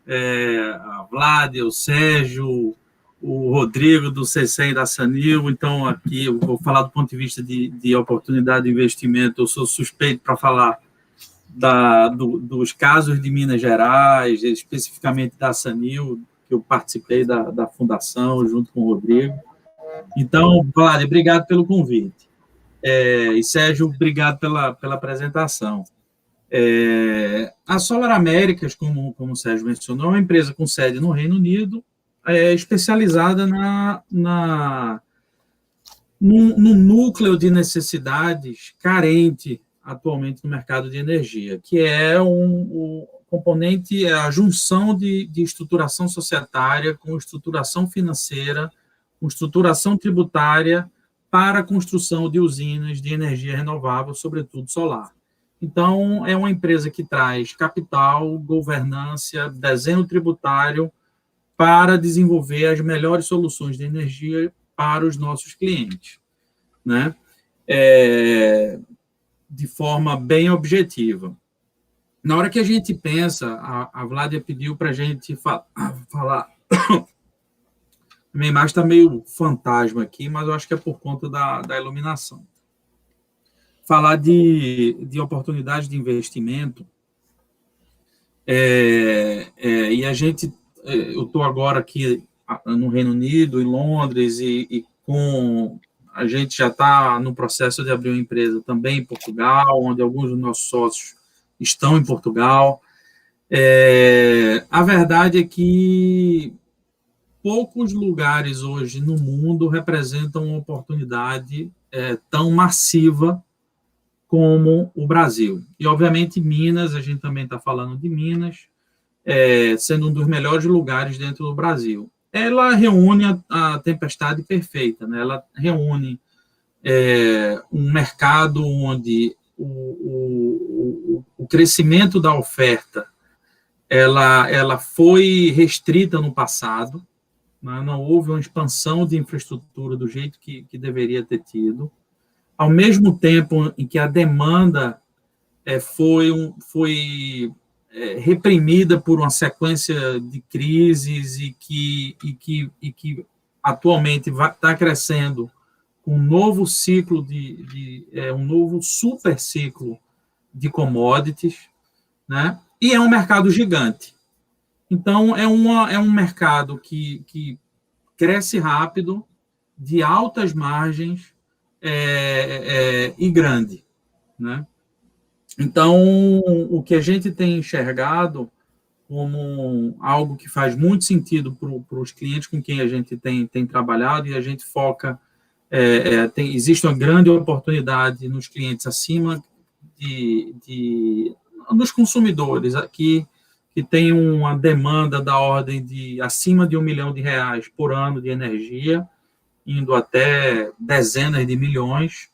Speaker 6: a Vlad, o Sérgio, o Rodrigo do CC e da Sanil. Então, aqui eu vou falar do ponto de vista de oportunidade de investimento. Eu sou suspeito para falar dos casos de Minas Gerais, especificamente da Sanil, que eu participei da fundação junto com o Rodrigo. Então, Vlad, obrigado pelo convite. E Sérgio, obrigado pela apresentação. A Solar Américas, como o Sérgio mencionou, é uma empresa com sede no Reino Unido, especializada num núcleo de necessidades carente atualmente no mercado de energia, que é o componente, a junção de estruturação societária com estruturação financeira, com estruturação tributária, para a construção de usinas de energia renovável, sobretudo solar. Então, é uma empresa que traz capital, governança, desenho tributário para desenvolver as melhores soluções de energia para os nossos clientes, né? De forma bem objetiva. Na hora que a gente pensa, a Vládia pediu para a gente falar... Minha imagem está meio fantasma aqui, mas eu acho que é por conta da iluminação. Falar de oportunidade de investimento, e a gente, eu estou agora aqui no Reino Unido, em Londres, e a gente já está no processo de abrir uma empresa também em Portugal, onde alguns dos nossos sócios estão em Portugal. A verdade é que poucos lugares hoje no mundo representam uma oportunidade tão massiva como o Brasil. E, obviamente, Minas, a gente também está falando de Minas, sendo um dos melhores lugares dentro do Brasil. Ela reúne a tempestade perfeita, né? Ela reúne um mercado onde o crescimento da oferta ela foi restrita no passado, não houve uma expansão de infraestrutura do jeito que deveria ter tido, ao mesmo tempo em que a demanda foi reprimida por uma sequência de crises e que atualmente está crescendo com um novo ciclo um novo super ciclo de commodities, né? E é um mercado gigante. Então, é um mercado que cresce rápido, de altas margens e grande, né? Então, o que a gente tem enxergado como algo que faz muito sentido para os clientes com quem a gente tem trabalhado, e a gente foca, existe uma grande oportunidade nos clientes acima dos consumidores aqui, que tem uma demanda da ordem de acima de R$1 milhão por ano de energia, indo até dezenas de milhões.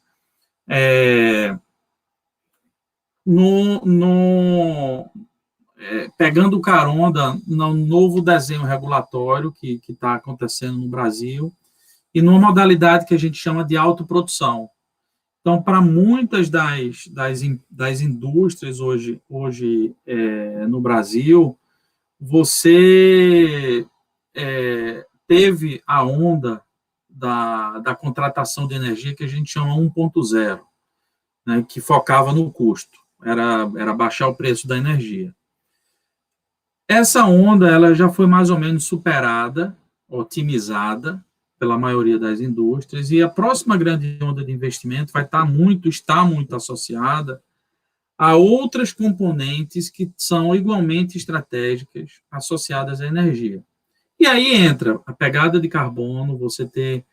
Speaker 6: pegando carona no novo desenho regulatório que está acontecendo no Brasil, e numa modalidade que a gente chama de autoprodução. Então, para muitas das indústrias hoje no Brasil, você teve a onda da contratação de energia que a gente chama 1.0, né, que focava no custo, era baixar o preço da energia. Essa onda ela já foi mais ou menos superada, otimizada pela maioria das indústrias, e a próxima grande onda de investimento está muito associada a outras componentes que são igualmente estratégicas associadas à energia. E aí entra a pegada de carbono, você ter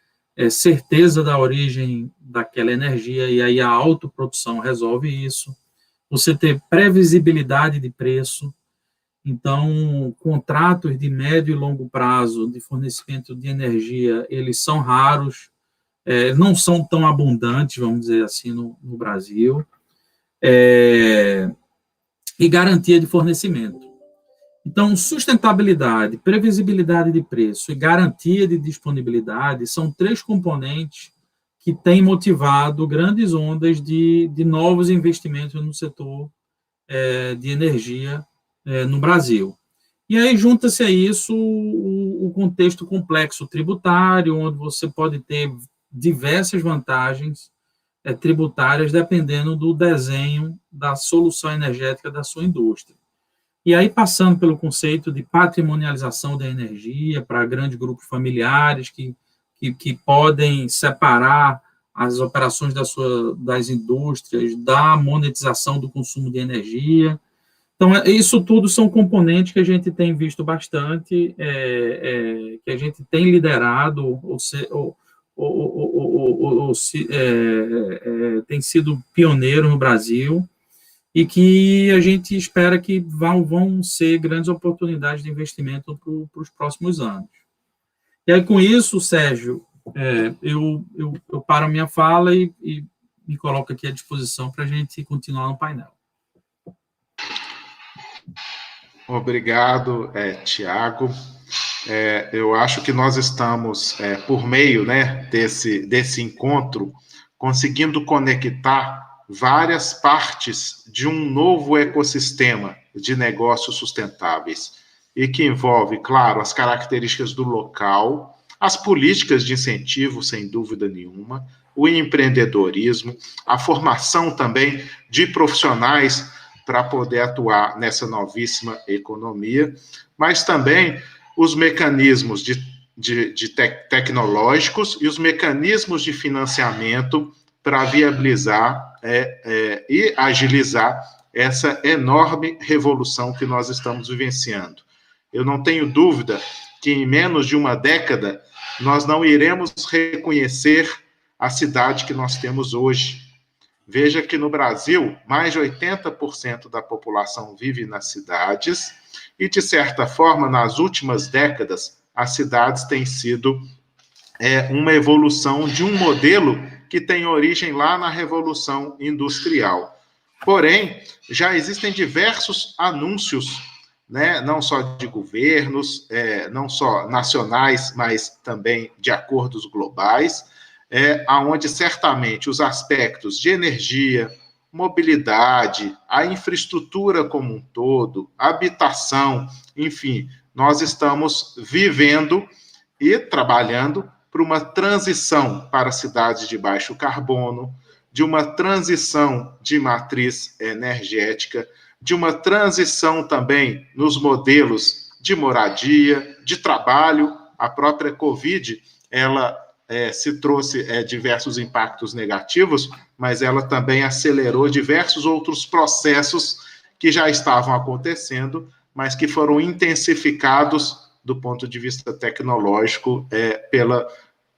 Speaker 6: certeza da origem daquela energia, e aí a autoprodução resolve isso, você ter previsibilidade de preço. Então, contratos de médio e longo prazo de fornecimento de energia, eles são raros, não são tão abundantes, vamos dizer assim, no Brasil, e garantia de fornecimento. Então, sustentabilidade, previsibilidade de preço e garantia de disponibilidade são 3 componentes que têm motivado grandes ondas de novos investimentos no setor de energia no Brasil. E aí junta-se a isso o contexto complexo tributário, onde você pode ter diversas vantagens tributárias dependendo do desenho da solução energética da sua indústria. E aí passando pelo conceito de patrimonialização da energia para grandes grupos familiares que podem separar as operações das indústrias da monetização do consumo de energia. Então, isso tudo são componentes que a gente tem visto bastante, que a gente tem liderado, tem sido pioneiro no Brasil, e que a gente espera que vão ser grandes oportunidades de investimento para os próximos anos. E aí, com isso, Sérgio, eu paro a minha fala e me coloco aqui à disposição para a gente continuar no painel.
Speaker 1: Obrigado, Tiago. Eu acho que nós estamos, por meio, né, desse encontro, conseguindo conectar várias partes de um novo ecossistema de negócios sustentáveis, e que envolve, claro, as características do local, as políticas de incentivo, sem dúvida nenhuma, o empreendedorismo, a formação também de profissionais para poder atuar nessa novíssima economia, mas também os mecanismos tecnológicos e os mecanismos de financiamento para viabilizar e agilizar essa enorme revolução que nós estamos vivenciando. Eu não tenho dúvida que em menos de uma década nós não iremos reconhecer a cidade que nós temos hoje. Veja que no Brasil, mais de 80% da população vive nas cidades e, de certa forma, nas últimas décadas, as cidades têm sido uma evolução de um modelo que tem origem lá na Revolução Industrial. Porém, já existem diversos anúncios, né, não só de governos, não só nacionais, mas também de acordos globais, onde certamente os aspectos de energia, mobilidade, a infraestrutura como um todo, habitação, enfim, nós estamos vivendo e trabalhando para uma transição para cidades de baixo carbono, de uma transição de matriz energética, de uma transição também nos modelos de moradia, de trabalho. A própria Covid, ela se trouxe diversos impactos negativos, mas ela também acelerou diversos outros processos que já estavam acontecendo, mas que foram intensificados do ponto de vista tecnológico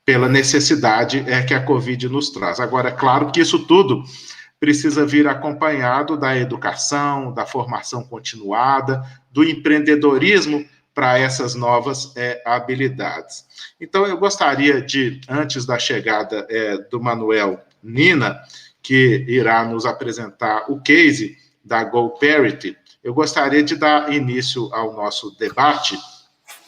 Speaker 1: pela necessidade que a Covid nos traz. Agora, é claro que isso tudo precisa vir acompanhado da educação, da formação continuada, do empreendedorismo para essas novas habilidades. Então, eu gostaria de, antes da chegada do Manuel Nina, que irá nos apresentar o case da GoParity, eu gostaria de dar início ao nosso debate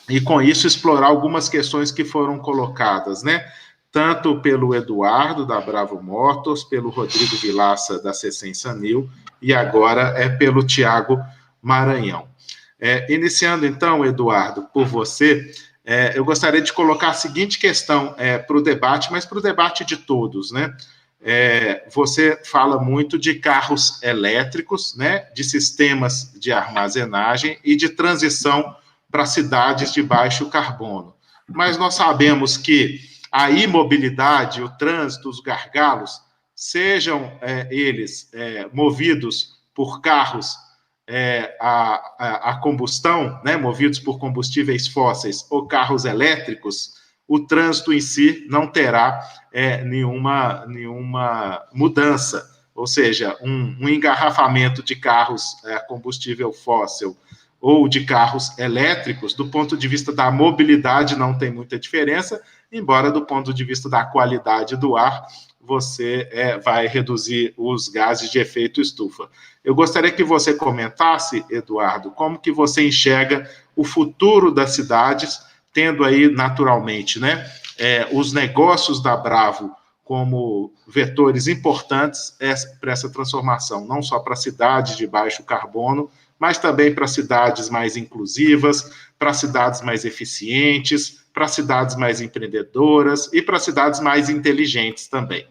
Speaker 1: e, com isso, explorar algumas questões que foram colocadas, né? Tanto pelo Eduardo, da Bravo Motors, pelo Rodrigo Vilaça, da Cecem Sanil, e agora pelo Tiago Maranhão. Iniciando, então, Eduardo, por você, eu gostaria de colocar a seguinte questão para o debate, mas para o debate de todos, né? Você fala muito de carros elétricos, né? De sistemas de armazenagem e de transição para cidades de baixo carbono. Mas nós sabemos que a imobilidade, o trânsito, os gargalos, sejam eles movidos por carros a combustão, né, movidos por combustíveis fósseis ou carros elétricos, o trânsito em si não terá nenhuma mudança. Ou seja, um engarrafamento de carros a combustível fóssil ou de carros elétricos, do ponto de vista da mobilidade, não tem muita diferença, embora do ponto de vista da qualidade do ar, você vai reduzir os gases de efeito estufa. Eu gostaria que você comentasse, Eduardo, como que você enxerga o futuro das cidades, tendo aí, naturalmente, né, os negócios da Bravo como vetores importantes para essa transformação, não só para cidades de baixo carbono, mas também para cidades mais inclusivas, para cidades mais eficientes, para cidades mais empreendedoras e para cidades mais inteligentes também.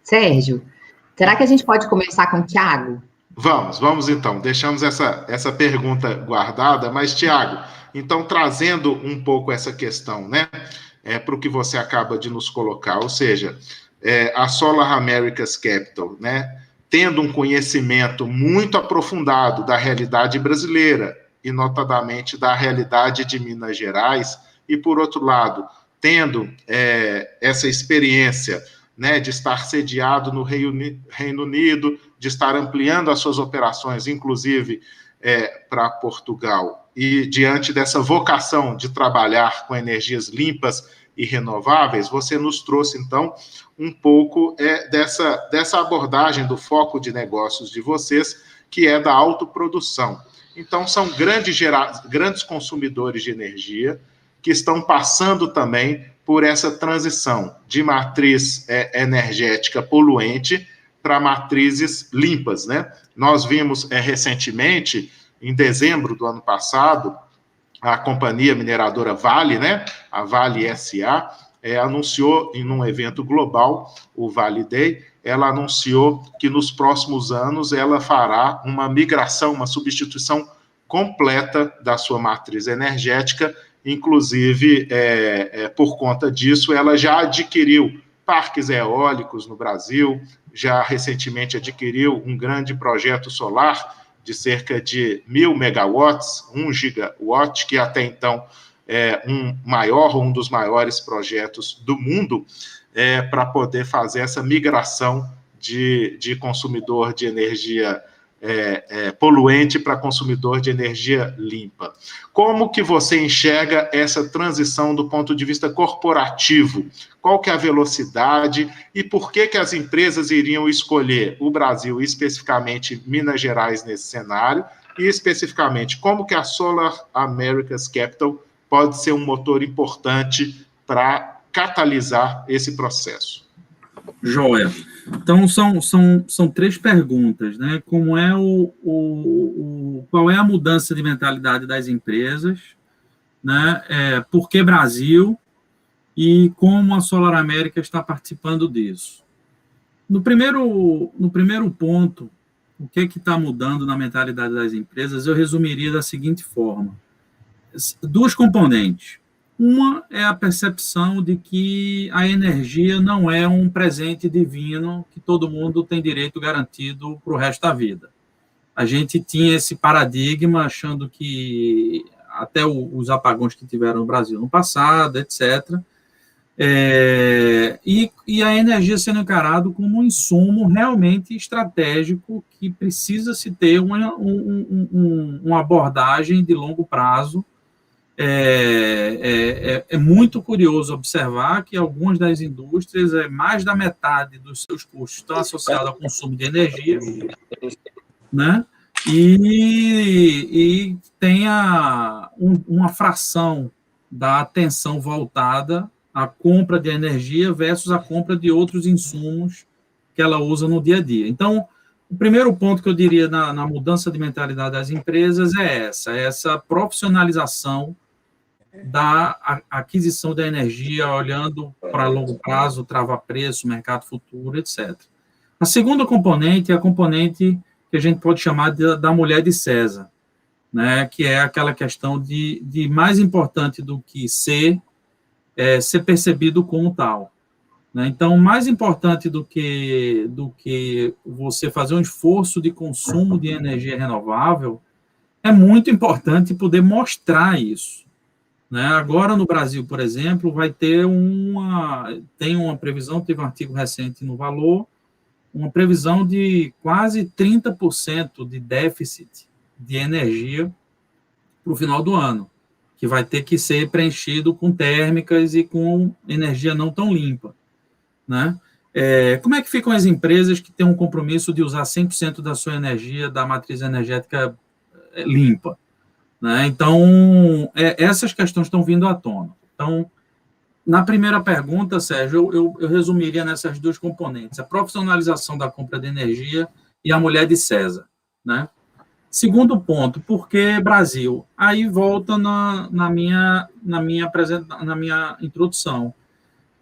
Speaker 2: Sérgio, será que a gente pode começar com o Tiago?
Speaker 1: Vamos então. Deixamos essa pergunta guardada, mas, Tiago, então, trazendo um pouco essa questão, né, para o que você acaba de nos colocar, ou seja, a Solar Americas Capital, né, tendo um conhecimento muito aprofundado da realidade brasileira, e notadamente da realidade de Minas Gerais, e, por outro lado, tendo essa experiência, né, de estar sediado no Reino Unido, de estar ampliando as suas operações, inclusive para Portugal, e diante dessa vocação de trabalhar com energias limpas e renováveis, você nos trouxe, então, um pouco dessa abordagem do foco de negócios de vocês, que é da autoprodução. Então, são grandes consumidores de energia, que estão passando também por essa transição de matriz energética poluente para matrizes limpas, né? Nós vimos recentemente, em dezembro do ano passado, a companhia mineradora Vale, né? A Vale SA, anunciou em um evento global, o Vale Day, ela anunciou que nos próximos anos ela fará uma migração, uma substituição completa da sua matriz energética. Inclusive, por conta disso, ela já adquiriu parques eólicos no Brasil, já recentemente adquiriu um grande projeto solar de cerca de 1.000 megawatts, 1 gigawatt, que até então é um dos maiores projetos do mundo, para poder fazer essa migração de consumidor de energia poluente para consumidor de energia limpa. Como que você enxerga essa transição do ponto de vista corporativo? Qual que é a velocidade e por que as empresas iriam escolher o Brasil, especificamente Minas Gerais, nesse cenário? E, especificamente, como que a Solar Americas Capital pode ser um motor importante para catalisar esse processo?
Speaker 6: Joia. Então, são 3 perguntas, né? Como é qual é a mudança de mentalidade das empresas, né? Por que Brasil e como a Solar América está participando disso? No primeiro ponto, o que está mudando na mentalidade das empresas, eu resumiria da seguinte forma. 2 componentes. Uma é a percepção de que a energia não é um presente divino que todo mundo tem direito garantido para o resto da vida. A gente tinha esse paradigma achando que até os apagões que tiveram no Brasil no passado, etc., e a energia sendo encarado como um insumo realmente estratégico que precisa se ter uma abordagem de longo prazo é muito curioso observar que algumas das indústrias, mais da metade dos seus custos estão associados ao consumo de energia, né? E tem uma fração da atenção voltada à compra de energia versus a compra de outros insumos que ela usa no dia a dia. Então, o primeiro ponto que eu diria na mudança de mentalidade das empresas é essa profissionalização da aquisição da energia, olhando para longo prazo, travar preço, mercado futuro, etc. A segunda componente é a componente que a gente pode chamar da mulher de César, né, que é aquela questão de mais importante do que ser percebido como tal. Né? Então, mais importante do que você fazer um esforço de consumo de energia renovável, é muito importante poder mostrar isso. Né? Agora, no Brasil, por exemplo, vai ter tem uma previsão, teve um artigo recente no Valor, uma previsão de quase 30% de déficit de energia para o final do ano, que vai ter que ser preenchido com térmicas e com energia não tão limpa. Né? Como é que ficam as empresas que têm um compromisso de usar 100% da sua energia da matriz energética limpa? Né? Então, essas questões estão vindo à tona. Então, na primeira pergunta, Sérgio, eu resumiria nessas duas componentes, a profissionalização da compra de energia e a mulher de César. Né? Segundo ponto, por que Brasil? Aí volta na minha introdução.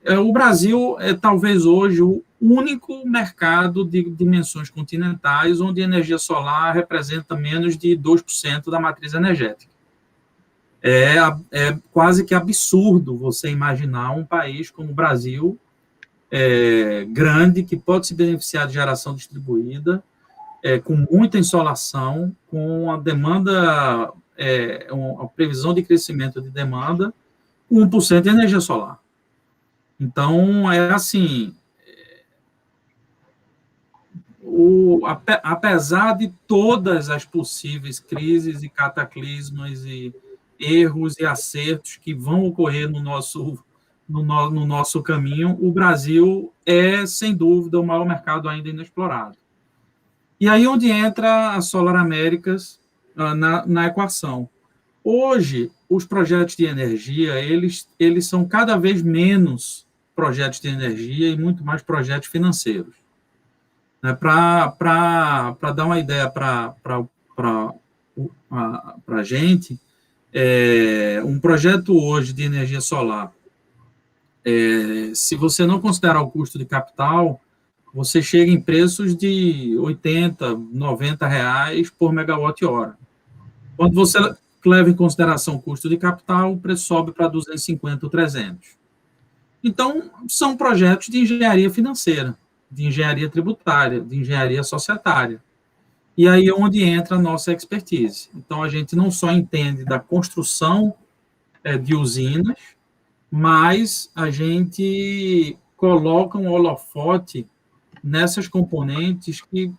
Speaker 6: O Brasil é talvez hoje o único mercado de dimensões continentais onde a energia solar representa menos de 2% da matriz energética. É quase que absurdo você imaginar um país como o Brasil, grande, que pode se beneficiar de geração distribuída, com muita insolação, com a demanda, uma previsão de crescimento de demanda, com 1% de energia solar. Então, assim, apesar de todas as possíveis crises e cataclismos e erros e acertos que vão ocorrer no nosso caminho, o Brasil é, sem dúvida, o maior mercado ainda inexplorado. E aí onde entra a Solar Américas na equação. Hoje, os projetos de energia, eles são cada vez menos projetos de energia e muito mais projetos financeiros. Para dar uma ideia para a gente, um projeto hoje de energia solar, se você não considerar o custo de capital, você chega em preços de R$80, R$90 por megawatt-hora. Quando você leva em consideração o custo de capital, o preço sobe para 250 ou 300. Então, são projetos de engenharia financeira, de engenharia tributária, de engenharia societária. E aí é onde entra a nossa expertise. Então, a gente não só entende da construção de usinas, mas a gente coloca um holofote nessas componentes que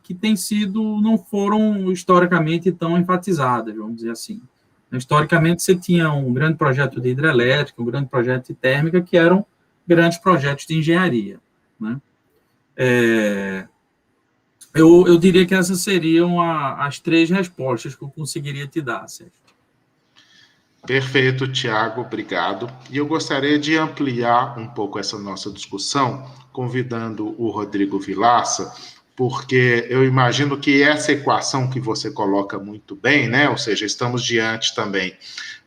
Speaker 6: não foram historicamente tão enfatizadas, vamos dizer assim. Historicamente, você tinha um grande projeto de hidrelétrica, um grande projeto de térmica, que eram grandes projetos de engenharia. Né? Eu diria que essas seriam as três respostas que eu conseguiria te dar, Sérgio.
Speaker 1: Perfeito, Tiago, obrigado. E eu gostaria de ampliar um pouco essa nossa discussão, convidando o Rodrigo Vilaça, porque eu imagino que essa equação que você coloca muito bem, né? Ou seja, estamos diante também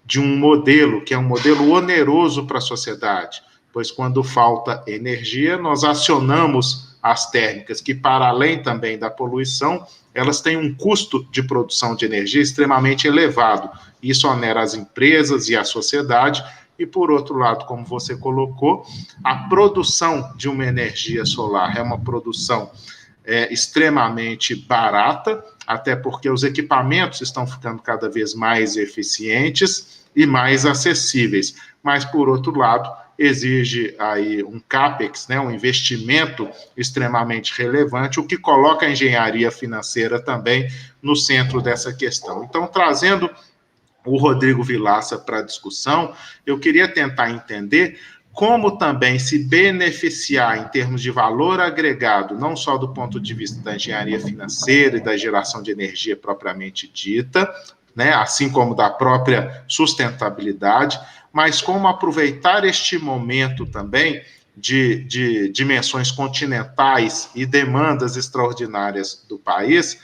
Speaker 1: de um modelo que é um modelo oneroso para a sociedade, pois quando falta energia, nós acionamos as térmicas, que para além também da poluição, elas têm um custo de produção de energia extremamente elevado. Isso onera as empresas e a sociedade, e por outro lado, como você colocou, a produção de uma energia solar é uma produção extremamente barata, até porque os equipamentos estão ficando cada vez mais eficientes e mais acessíveis. Mas, por outro lado, exige aí um CAPEX, né, um investimento extremamente relevante, o que coloca a engenharia financeira também no centro dessa questão. Então, trazendo o Rodrigo Vilaça para a discussão, eu queria tentar entender como também se beneficiar em termos de valor agregado, não só do ponto de vista da engenharia financeira e da geração de energia propriamente dita, né, assim como da própria sustentabilidade, mas como aproveitar este momento também de dimensões continentais e demandas extraordinárias do país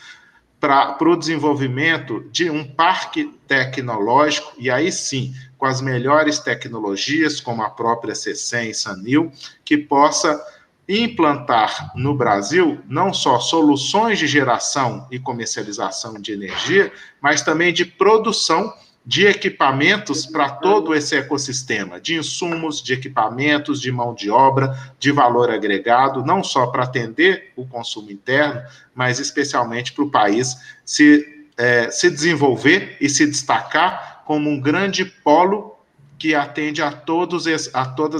Speaker 1: para o desenvolvimento de um parque tecnológico, e aí sim, com as melhores tecnologias, como a própria CECEM e Sanil, que possa implantar no Brasil não só soluções de geração e comercialização de energia, mas também de produção de equipamentos para todo esse ecossistema, de insumos, de equipamentos, de mão de obra, de valor agregado, não só para atender o consumo interno, mas especialmente para o país se desenvolver e se destacar como um grande polo que atende a todas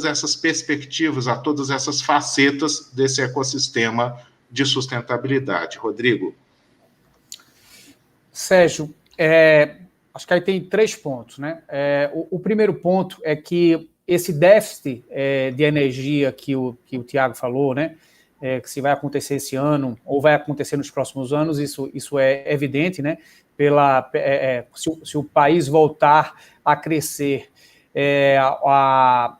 Speaker 1: essas perspectivas, a todas essas facetas desse ecossistema de sustentabilidade. Rodrigo.
Speaker 4: Sérgio, acho que aí tem 3 pontos, né? O primeiro ponto é que esse déficit de energia que o Tiago falou, né? Que se vai acontecer esse ano ou vai acontecer nos próximos anos, isso é evidente, né? Se o país voltar a crescer, a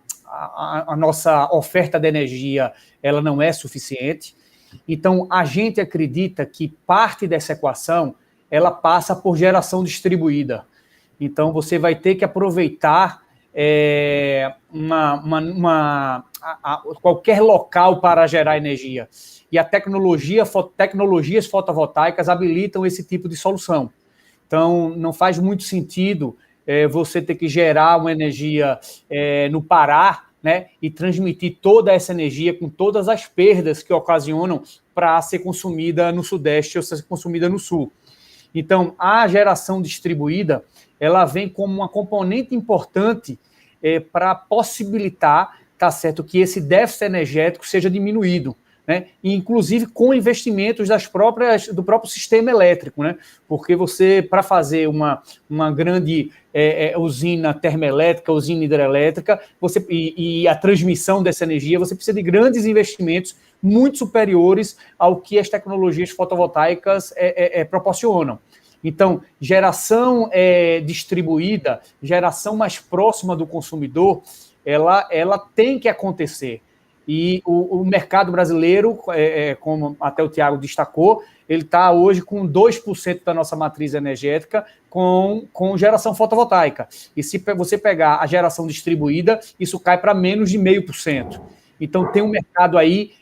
Speaker 4: nossa oferta de energia ela não é suficiente. Então, a gente acredita que parte dessa equação ela passa por geração distribuída. Então, você vai ter que aproveitar qualquer local para gerar energia. E tecnologias fotovoltaicas habilitam esse tipo de solução. Então, não faz muito sentido você ter que gerar uma energia no Pará, né, e transmitir toda essa energia com todas as perdas que ocasionam para ser consumida no Sudeste ou ser consumida no Sul. Então, a geração distribuída, ela vem como uma componente importante para possibilitar, tá certo, que esse déficit energético seja diminuído, né? E, inclusive, com investimentos do próprio sistema elétrico, né? Porque você, para fazer uma grande usina termoelétrica, usina hidrelétrica, e a transmissão dessa energia, você precisa de grandes investimentos muito superiores ao que as tecnologias fotovoltaicas proporcionam. Então, geração distribuída, geração mais próxima do consumidor, ela tem que acontecer. E o mercado brasileiro, como até o Tiago destacou, ele está hoje com 2% da nossa matriz energética com geração fotovoltaica. E se você pegar a geração distribuída, isso cai para menos de 0,5%. Então, tem um mercado aí,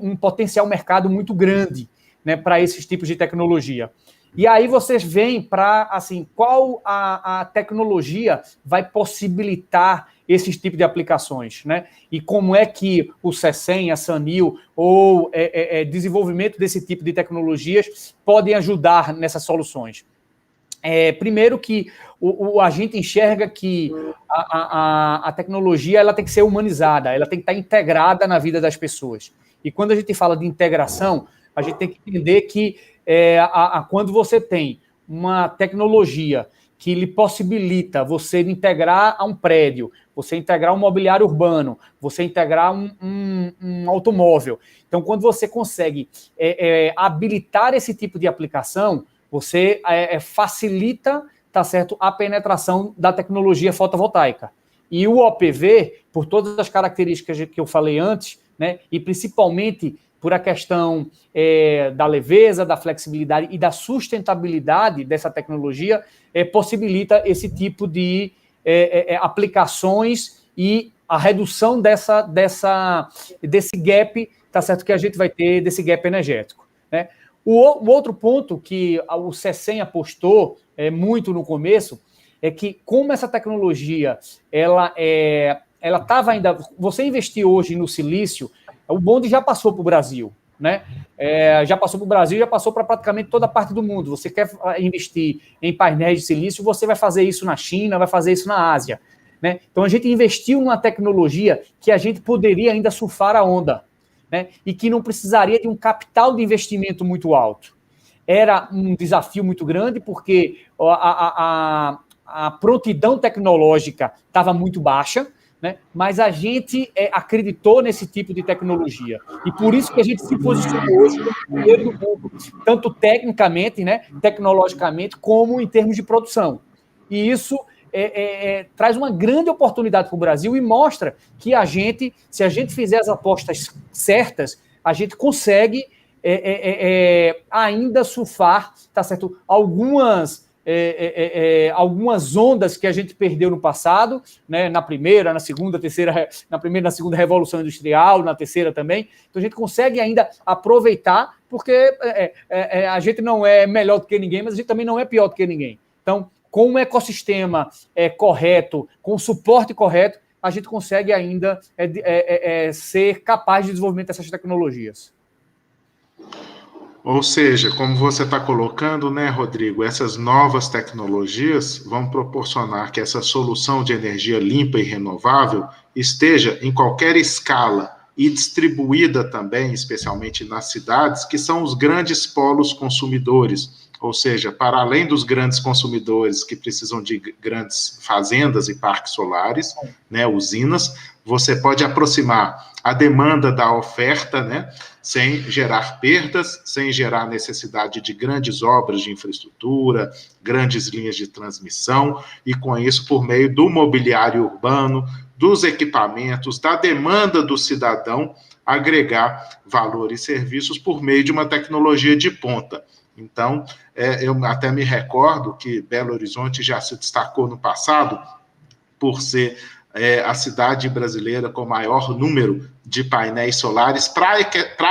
Speaker 4: um potencial mercado muito grande, né, para esses tipos de tecnologia. E aí vocês veem para, assim, qual a tecnologia vai possibilitar esses tipos de aplicações, né? E como é que o CECEM, a Sanil, ou desenvolvimento desse tipo de tecnologias podem ajudar nessas soluções. Primeiro que a gente enxerga que a tecnologia ela tem que ser humanizada, ela tem que estar integrada na vida das pessoas. E quando a gente fala de integração, a gente tem que entender que quando você tem uma tecnologia que lhe possibilita você integrar a um prédio, você integrar um mobiliário urbano, você integrar um automóvel. Então, quando você consegue habilitar esse tipo de aplicação, você facilita, tá certo, a penetração da tecnologia fotovoltaica. E o OPV, por todas as características que eu falei antes, né, e principalmente por a questão da leveza, da flexibilidade e da sustentabilidade dessa tecnologia, possibilita esse tipo de aplicações e a redução desse gap, tá certo, que a gente vai ter, desse gap energético, né? O outro ponto que o CECEM apostou muito no começo é que, como essa tecnologia ela estava ainda... Você investir hoje no silício, o bonde já passou para o Brasil, né? Já passou para o Brasil, já passou para praticamente toda a parte do mundo. Você quer investir em painéis de silício, você vai fazer isso na China, vai fazer isso na Ásia, né? Então, a gente investiu numa tecnologia que a gente poderia ainda surfar a onda, né? E que não precisaria de um capital de investimento muito alto. era um desafio muito grande, porque a prontidão tecnológica estava muito baixa, né? Mas a gente acreditou nesse tipo de tecnologia. E por isso que a gente se posicionou hoje como primeiro do mundo, tanto tecnicamente, né, tecnologicamente, como em termos de produção. E isso traz uma grande oportunidade para o Brasil e mostra que a gente, se a gente fizer as apostas certas, a gente consegue ainda surfar, tá certo? Algumas ondas que a gente perdeu no passado, né, na primeira, na segunda, terceira, na segunda revolução industrial, na terceira também. Então a gente consegue ainda aproveitar, porque a gente não é melhor do que ninguém, mas a gente também não é pior do que ninguém. Então, com um ecossistema correto, com o suporte correto, a gente consegue ainda ser capaz de desenvolvimento dessas tecnologias.
Speaker 1: Ou seja, como você está colocando, né, Rodrigo, essas novas tecnologias vão proporcionar que essa solução de energia limpa e renovável esteja em qualquer escala e distribuída também, especialmente nas cidades, que são os grandes polos consumidores. Ou seja, para além dos grandes consumidores que precisam de grandes fazendas e parques solares, né, usinas, você pode aproximar a demanda da oferta, né, sem gerar perdas, sem gerar necessidade de grandes obras de infraestrutura, grandes linhas de transmissão, e com isso, por meio do mobiliário urbano, dos equipamentos, da demanda do cidadão, agregar valor e serviços por meio de uma tecnologia de ponta. Então, eu até me recordo que Belo Horizonte já se destacou no passado por ser a cidade brasileira com maior número de painéis solares para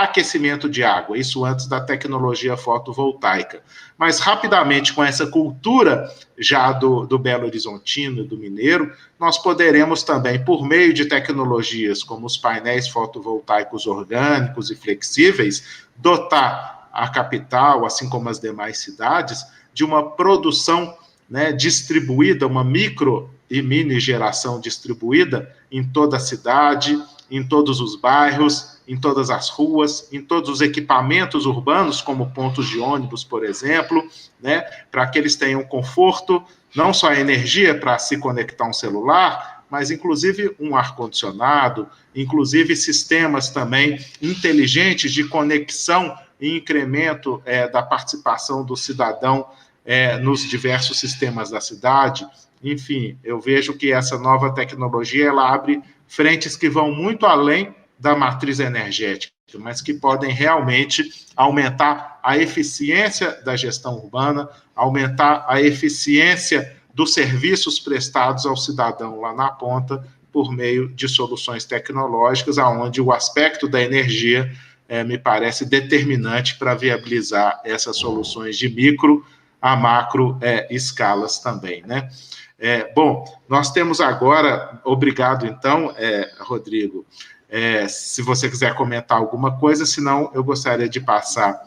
Speaker 1: aquecimento de água, isso antes da tecnologia fotovoltaica. Mas, rapidamente, com essa cultura já do Belo Horizontino e do mineiro, nós poderemos também, por meio de tecnologias como os painéis fotovoltaicos orgânicos e flexíveis, dotar a capital, assim como as demais cidades, de uma produção, né, distribuída, uma micro e mini geração distribuída em toda a cidade, em todos os bairros, em todas as ruas, em todos os equipamentos urbanos, como pontos de ônibus, por exemplo, né, para que eles tenham conforto, não só a energia para se conectar a um celular, mas inclusive um ar-condicionado, inclusive sistemas também inteligentes de conexão e incremento da participação do cidadão nos diversos sistemas da cidade. Enfim, eu vejo que essa nova tecnologia ela abre frentes que vão muito além da matriz energética, mas que podem realmente aumentar a eficiência da gestão urbana, aumentar a eficiência dos serviços prestados ao cidadão lá na ponta, por meio de soluções tecnológicas, onde o aspecto da energia me parece determinante para viabilizar essas soluções de micro a macro escalas também, né? Bom, nós temos agora, obrigado então, Rodrigo, se você quiser comentar alguma coisa, senão eu gostaria de passar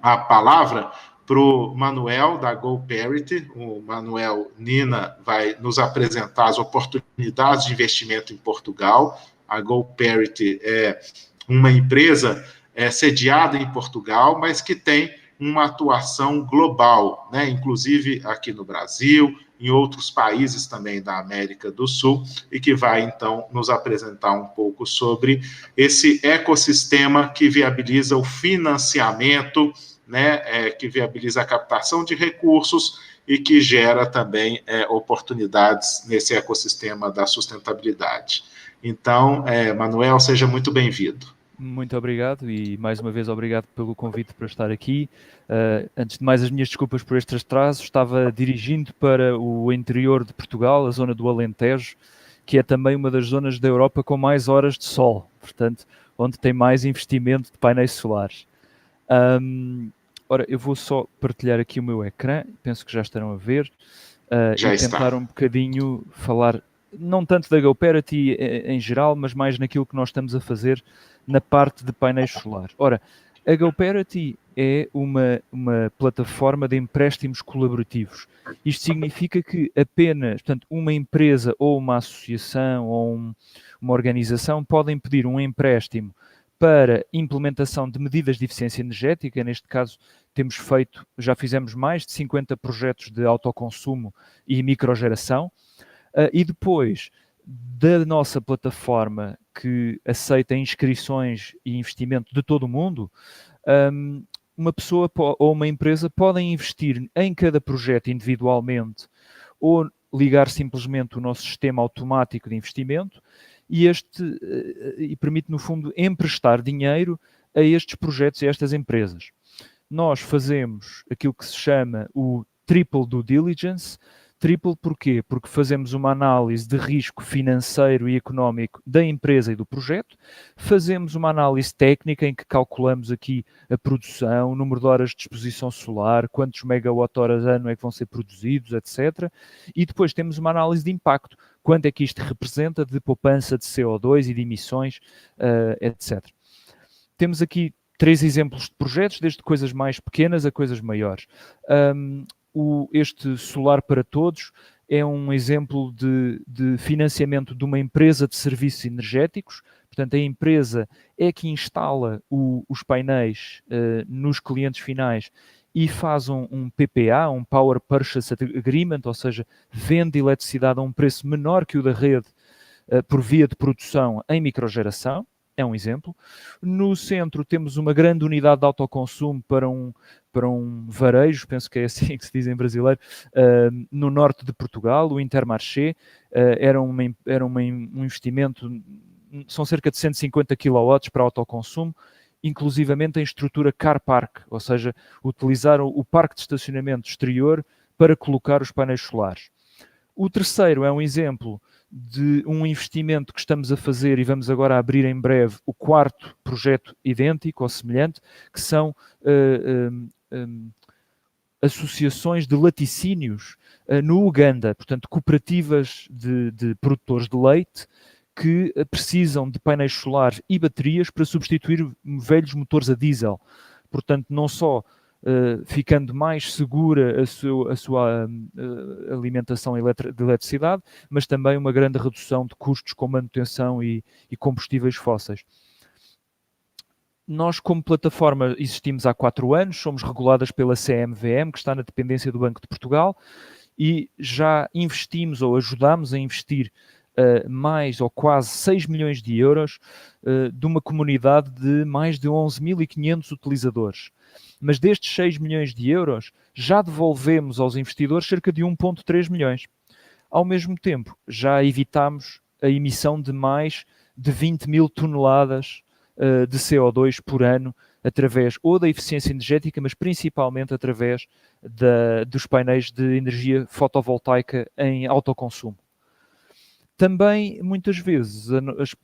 Speaker 1: a palavra para o Manuel, da GoParity. O Manuel Nina vai nos apresentar as oportunidades de investimento em Portugal. A GoParity é uma empresa sediada em Portugal, mas que tem uma atuação global, né? Inclusive aqui no Brasil, em outros países também da América do Sul, e que vai, então, nos apresentar um pouco sobre esse ecossistema que viabiliza o financiamento, né? Que viabiliza a captação de recursos e que gera também oportunidades nesse ecossistema da sustentabilidade. Então, Manuel, seja muito bem-vindo.
Speaker 7: Muito obrigado e, mais uma vez, obrigado pelo convite para estar aqui. Antes de mais, as minhas desculpas por este atraso. Estava dirigindo para o interior de Portugal, a zona do Alentejo, que é também uma das zonas da Europa com mais horas de sol, portanto, onde tem mais investimento de painéis solares. Ora, eu vou só partilhar aqui o meu ecrã, penso que já estarão a ver,
Speaker 1: já
Speaker 7: e tentar
Speaker 1: está.
Speaker 7: um bocadinho falar, não tanto da GoParity em geral, mas mais naquilo que nós estamos a fazer na parte de painéis solares. Ora, a GoParity é uma plataforma de empréstimos colaborativos. Isto significa que apenas, portanto, uma empresa ou uma associação ou uma organização podem pedir um empréstimo para implementação de medidas de eficiência energética. Neste caso, já fizemos mais de 50 projetos de autoconsumo e microgeração. E depois da nossa plataforma, que aceita inscrições e investimento de todo o mundo, uma pessoa ou uma empresa podem investir em cada projeto individualmente ou ligar simplesmente o nosso sistema automático de investimento e permite, no fundo, emprestar dinheiro a estes projetos e a estas empresas. Nós fazemos aquilo que se chama o triple due diligence. Triple porquê? Porque fazemos uma análise de risco financeiro e económico da empresa e do projeto, fazemos uma análise técnica em que calculamos aqui a produção, o número de horas de exposição solar, quantos megawatt-horas ano é que vão ser produzidos, etc. E depois temos uma análise de impacto, quanto é que isto representa de poupança de CO2 e de emissões, etc. Temos aqui 3 exemplos de projetos, desde coisas mais pequenas a coisas maiores. Este Solar para Todos é um exemplo de financiamento de uma empresa de serviços energéticos. Portanto, a empresa é que instala os painéis nos clientes finais e faz um PPA, um Power Purchase Agreement, ou seja, vende eletricidade a um preço menor que o da rede por via de produção em microgeração. É um exemplo. No centro temos uma grande unidade de autoconsumo para um varejo, penso que é assim que se diz em brasileiro, no norte de Portugal, o Intermarché. Era um investimento, são cerca de 150 kW para autoconsumo, inclusivamente em estrutura car park, ou seja, utilizar o parque de estacionamento exterior para colocar os painéis solares. O terceiro é um exemplo de um investimento que estamos a fazer e vamos agora abrir em breve o 4º projeto idêntico ou semelhante, que são associações de laticínios no Uganda, portanto cooperativas de produtores de leite que precisam de painéis solares e baterias para substituir velhos motores a diesel. Portanto, não só ficando mais segura a sua alimentação de eletricidade, mas também uma grande redução de custos com manutenção e combustíveis fósseis. Nós, como plataforma, existimos há 4 anos, somos reguladas pela CMVM, que está na dependência do Banco de Portugal, e já investimos ou ajudamos a investir mais ou quase 6 milhões de euros de uma comunidade de mais de 11.500 utilizadores. Mas destes 6 milhões de euros, já devolvemos aos investidores cerca de 1,3 milhões. Ao mesmo tempo, já evitámos a emissão de mais de 20 mil toneladas de CO2 por ano, através ou da eficiência energética, mas principalmente através dos painéis de energia fotovoltaica em autoconsumo. Também, muitas vezes,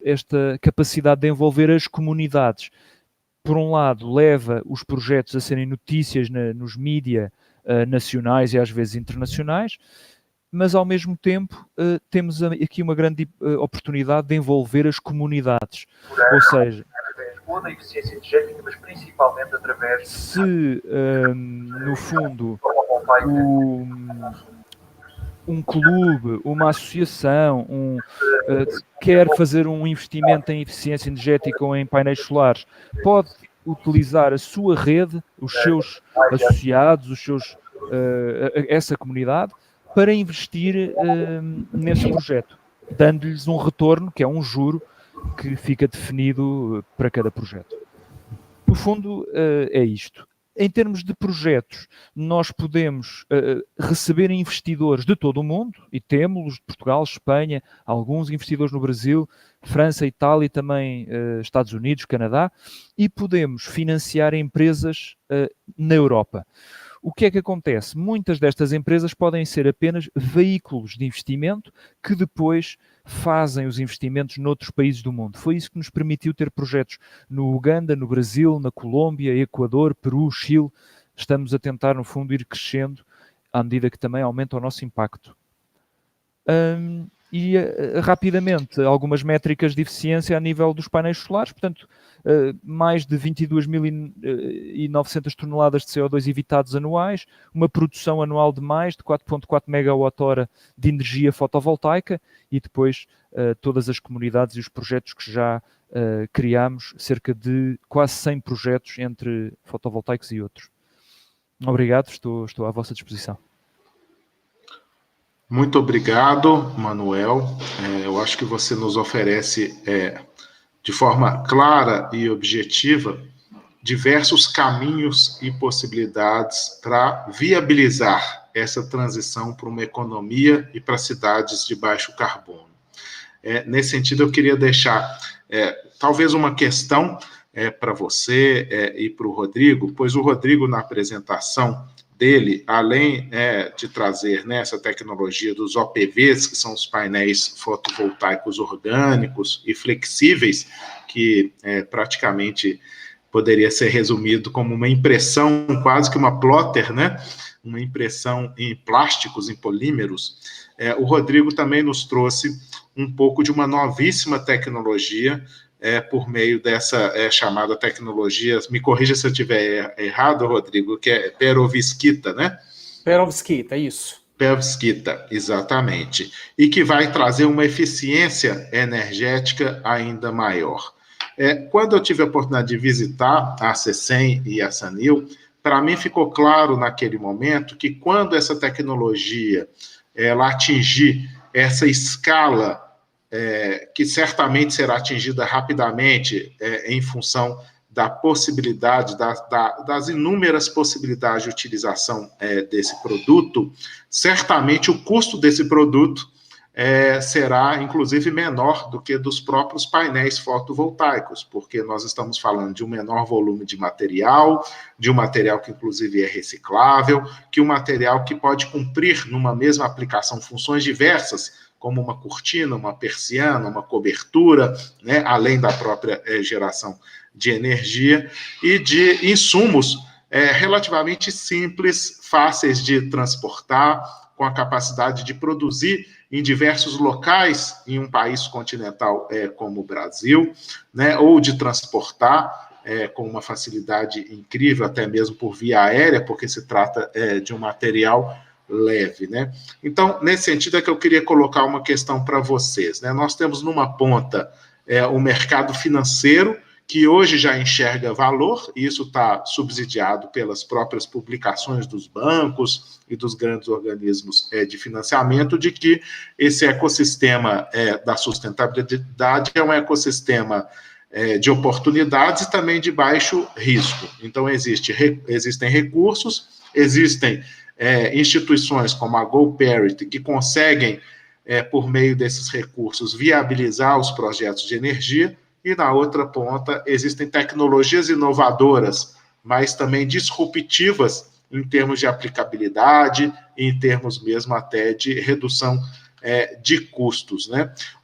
Speaker 7: esta capacidade de envolver as comunidades, por um lado, leva os projetos a serem notícias nos mídia nacionais e às vezes internacionais, mas ao mesmo tempo temos aqui uma grande oportunidade de envolver as comunidades. Ou seja,
Speaker 8: ou da eficiência energética, mas principalmente através
Speaker 7: se, no fundo, um clube, uma associação, quer fazer um investimento em eficiência energética ou em painéis solares, pode utilizar a sua rede, os seus associados, essa comunidade, para investir nesse projeto, dando-lhes um retorno, que é um juro, que fica definido para cada projeto. No fundo, é isto. Em termos de projetos, nós podemos receber investidores de todo o mundo, e temos-los de Portugal, Espanha, alguns investidores no Brasil, França, Itália e também Estados Unidos, Canadá, e podemos financiar empresas na Europa. O que é que acontece? Muitas destas empresas podem ser apenas veículos de investimento que depois fazem os investimentos noutros países do mundo. Foi isso que nos permitiu ter projetos no Uganda, no Brasil, na Colômbia, Equador, Peru, Chile. Estamos a tentar, no fundo, ir crescendo à medida que também aumenta o nosso impacto. Rapidamente, algumas métricas de eficiência a nível dos painéis solares. Portanto, mais de 22.900 toneladas de CO2 evitados anuais, uma produção anual de mais de 4,4 megawatt-hora de energia fotovoltaica e depois todas as comunidades e os projetos que já criámos, cerca de quase 100 projetos entre fotovoltaicos e outros. Obrigado, estou à vossa disposição.
Speaker 1: Muito obrigado, Manuel. Eu acho que você nos oferece, de forma clara e objetiva, diversos caminhos e possibilidades para viabilizar essa transição para uma economia e para cidades de baixo carbono. Nesse sentido, eu queria deixar talvez uma questão para você e para o Rodrigo, pois o Rodrigo, na apresentação dele, além de trazer essa tecnologia dos OPVs, que são os painéis fotovoltaicos orgânicos e flexíveis, que praticamente poderia ser resumido como uma impressão, quase que uma plotter, uma impressão em plásticos, em polímeros, o Rodrigo também nos trouxe um pouco de uma novíssima tecnologia, por meio dessa chamada tecnologia, me corrija se eu estiver errado, Rodrigo, que é perovskita, né?
Speaker 4: Perovskita, isso.
Speaker 1: Perovskita, exatamente. E que vai trazer uma eficiência energética ainda maior. Quando eu tive a oportunidade de visitar a CECEM e a Sanil, para mim ficou claro naquele momento que quando essa tecnologia ela atingir essa escala que certamente será atingida rapidamente em função da possibilidade, das inúmeras possibilidades de utilização desse produto, certamente o custo desse produto será, inclusive, menor do que dos próprios painéis fotovoltaicos, porque nós estamos falando de um menor volume de material, de um material que, inclusive, é reciclável, que um material que pode cumprir, numa mesma aplicação, funções diversas, como uma cortina, uma persiana, uma cobertura, além da própria geração de energia, e de insumos relativamente simples, fáceis de transportar, com a capacidade de produzir em diversos locais, em um país continental como o Brasil, ou de transportar com uma facilidade incrível, até mesmo por via aérea, porque se trata de um material leve, Então, nesse sentido é que eu queria colocar uma questão para vocês, Nós temos numa ponta o mercado financeiro, que hoje já enxerga valor, e isso está subsidiado pelas próprias publicações dos bancos e dos grandes organismos de financiamento, de que esse ecossistema da sustentabilidade é um ecossistema de oportunidades e também de baixo risco. Então, existem recursos, existem instituições como a GoParity, que conseguem, por meio desses recursos, viabilizar os projetos de energia, e na outra ponta existem tecnologias inovadoras, mas também disruptivas em termos de aplicabilidade, em termos mesmo até de redução de custos,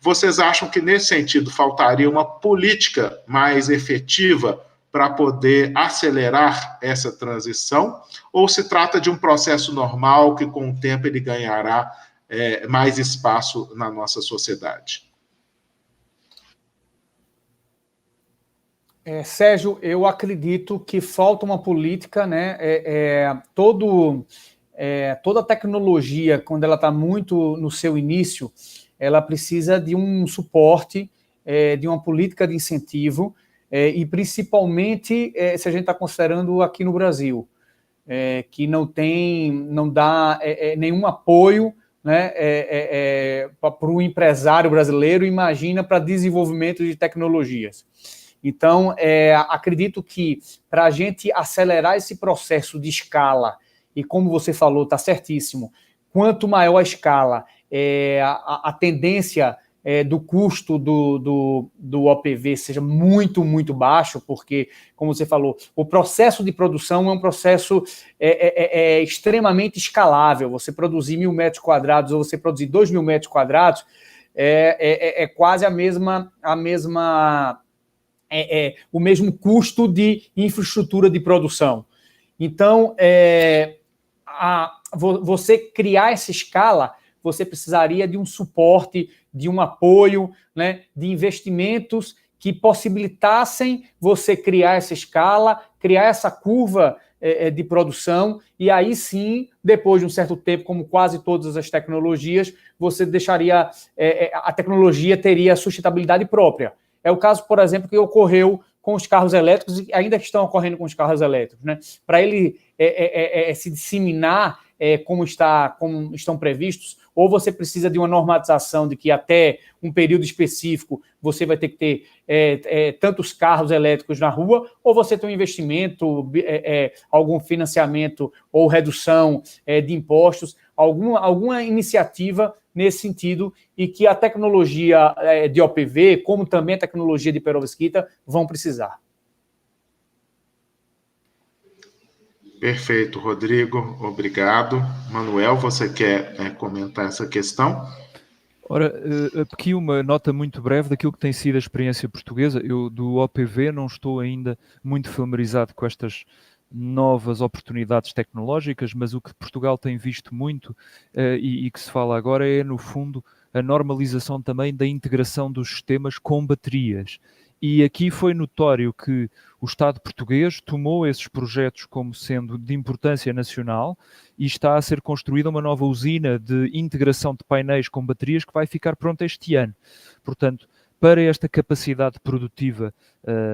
Speaker 1: Vocês acham que, nesse sentido, faltaria uma política mais efetiva para poder acelerar essa transição, ou se trata de um processo normal que, com o tempo, ele ganhará mais espaço na nossa sociedade?
Speaker 4: Sérgio, eu acredito que falta uma política, toda tecnologia, quando ela está muito no seu início, ela precisa de um suporte, de uma política de incentivo, e principalmente se a gente está considerando aqui no Brasil, que não dá nenhum apoio para o empresário brasileiro, imagina para desenvolvimento de tecnologias. Então, acredito que para a gente acelerar esse processo de escala, e como você falou, está certíssimo, quanto maior a escala, a tendência do custo do OPV seja muito, muito baixo, porque, como você falou, o processo de produção é um processo extremamente escalável. Você produzir 1.000 metros quadrados ou você produzir 2.000 metros quadrados é quase o mesmo custo de infraestrutura de produção. Então, você criar essa escala, você precisaria de um suporte, de um apoio, de investimentos que possibilitassem você criar essa escala, criar essa curva de produção, e aí sim, depois de um certo tempo, como quase todas as tecnologias, você deixaria, a tecnologia teria sustentabilidade própria. É o caso, por exemplo, que ocorreu com os carros elétricos, e ainda que estão ocorrendo com os carros elétricos, né? Para ele se disseminar como estão previstos, ou você precisa de uma normatização de que até um período específico você vai ter que ter tantos carros elétricos na rua, ou você tem um investimento, algum financiamento ou redução de impostos, alguma iniciativa nesse sentido, e que a tecnologia de OPV, como também a tecnologia de perovskita, vão precisar.
Speaker 1: Perfeito, Rodrigo, obrigado. Manuel, você quer comentar essa questão?
Speaker 7: Ora, aqui uma nota muito breve daquilo que tem sido a experiência portuguesa. Eu, do OPV, não estou ainda muito familiarizado com estas novas oportunidades tecnológicas, mas o que Portugal tem visto muito e que se fala agora é, no fundo, a normalização também da integração dos sistemas com baterias. E aqui foi notório que o Estado português tomou esses projetos como sendo de importância nacional e está a ser construída uma nova usina de integração de painéis com baterias que vai ficar pronta este ano. Portanto, para esta capacidade produtiva,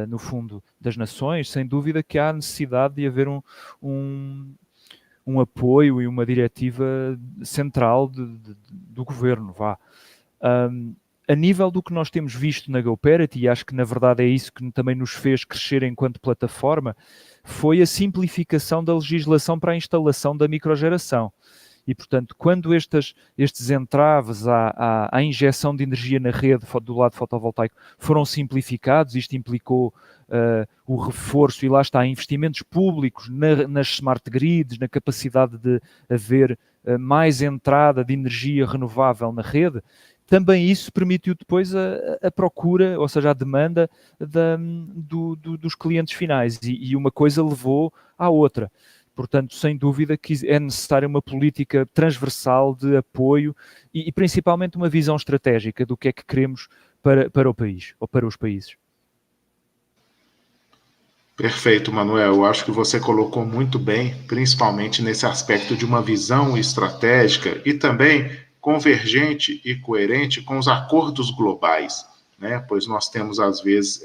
Speaker 7: no fundo, das nações, sem dúvida que há necessidade de haver um apoio e uma diretiva central do governo, a nível do que nós temos visto na GoParity, e acho que na verdade é isso que também nos fez crescer enquanto plataforma, foi a simplificação da legislação para a instalação da microgeração. E, portanto, quando estes entraves à injeção de energia na rede do lado fotovoltaico foram simplificados, isto implicou o reforço, e lá está, investimentos públicos nas smart grids, na capacidade de haver mais entrada de energia renovável na rede. Também isso permitiu depois a procura, ou seja, a demanda dos clientes finais, e uma coisa levou à outra. Portanto, sem dúvida que é necessária uma política transversal de apoio e principalmente uma visão estratégica do que é que queremos para o país, ou para os países.
Speaker 1: Perfeito, Manuel. Eu acho que você colocou muito bem, principalmente nesse aspecto de uma visão estratégica e também convergente e coerente com os acordos globais, né? Pois nós temos, às vezes,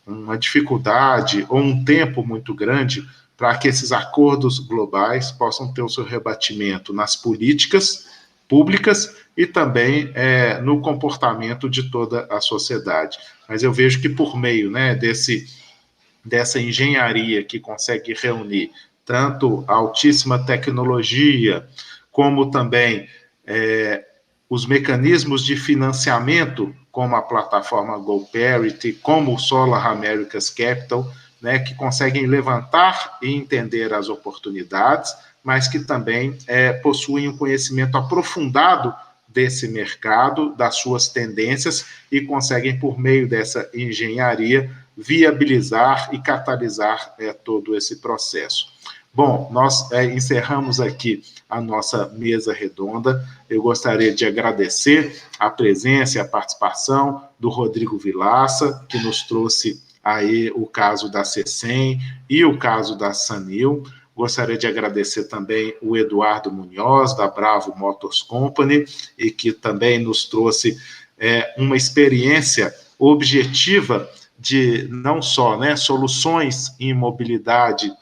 Speaker 1: uma dificuldade ou um tempo muito grande para que esses acordos globais possam ter o seu rebatimento nas políticas públicas e também no comportamento de toda a sociedade. Mas eu vejo que por meio, né, dessa engenharia que consegue reunir tanto a altíssima tecnologia, como também os mecanismos de financiamento, como a plataforma GoParity, como o Solar Americas Capital, né, que conseguem levantar e entender as oportunidades, mas que também possuem um conhecimento aprofundado desse mercado, das suas tendências, e conseguem, por meio dessa engenharia, viabilizar e catalisar todo esse processo. Bom, nós encerramos aqui a nossa mesa redonda. Eu gostaria de agradecer a presença e a participação do Rodrigo Vilaça, que nos trouxe aí o caso da CECEM e o caso da Sanil. Gostaria de agradecer também o Eduardo Munhoz, da Bravo Motors Company, e que também nos trouxe uma experiência objetiva de não só, né, soluções em mobilidade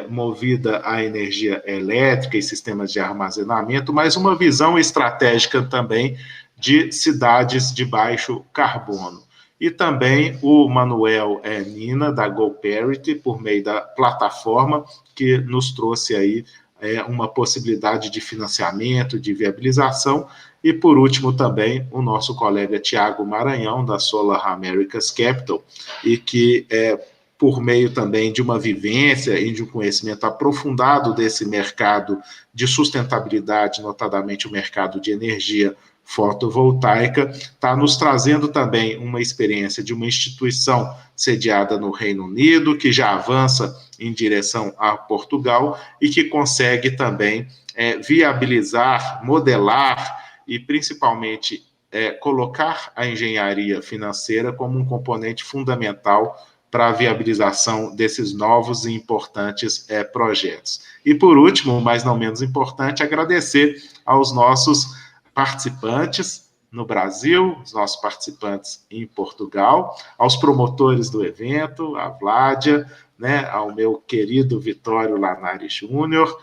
Speaker 1: movida à energia elétrica e sistemas de armazenamento, mas uma visão estratégica também de cidades de baixo carbono. E também o Manuel Nina, da GoParity, por meio da plataforma, que nos trouxe aí uma possibilidade de financiamento, de viabilização. E, por último, também o nosso colega Tiago Maranhão, da Solar Americas Capital, e que por meio também de uma vivência e de um conhecimento aprofundado desse mercado de sustentabilidade, notadamente o mercado de energia fotovoltaica, está nos trazendo também uma experiência de uma instituição sediada no Reino Unido, que já avança em direção a Portugal e que consegue também viabilizar, modelar e principalmente colocar a engenharia financeira como um componente fundamental para a viabilização desses novos e importantes projetos. E, por último, mas não menos importante, agradecer aos nossos participantes no Brasil, os nossos participantes em Portugal, aos promotores do evento, a Vládia, né, ao meu querido Vitório Lanari Júnior,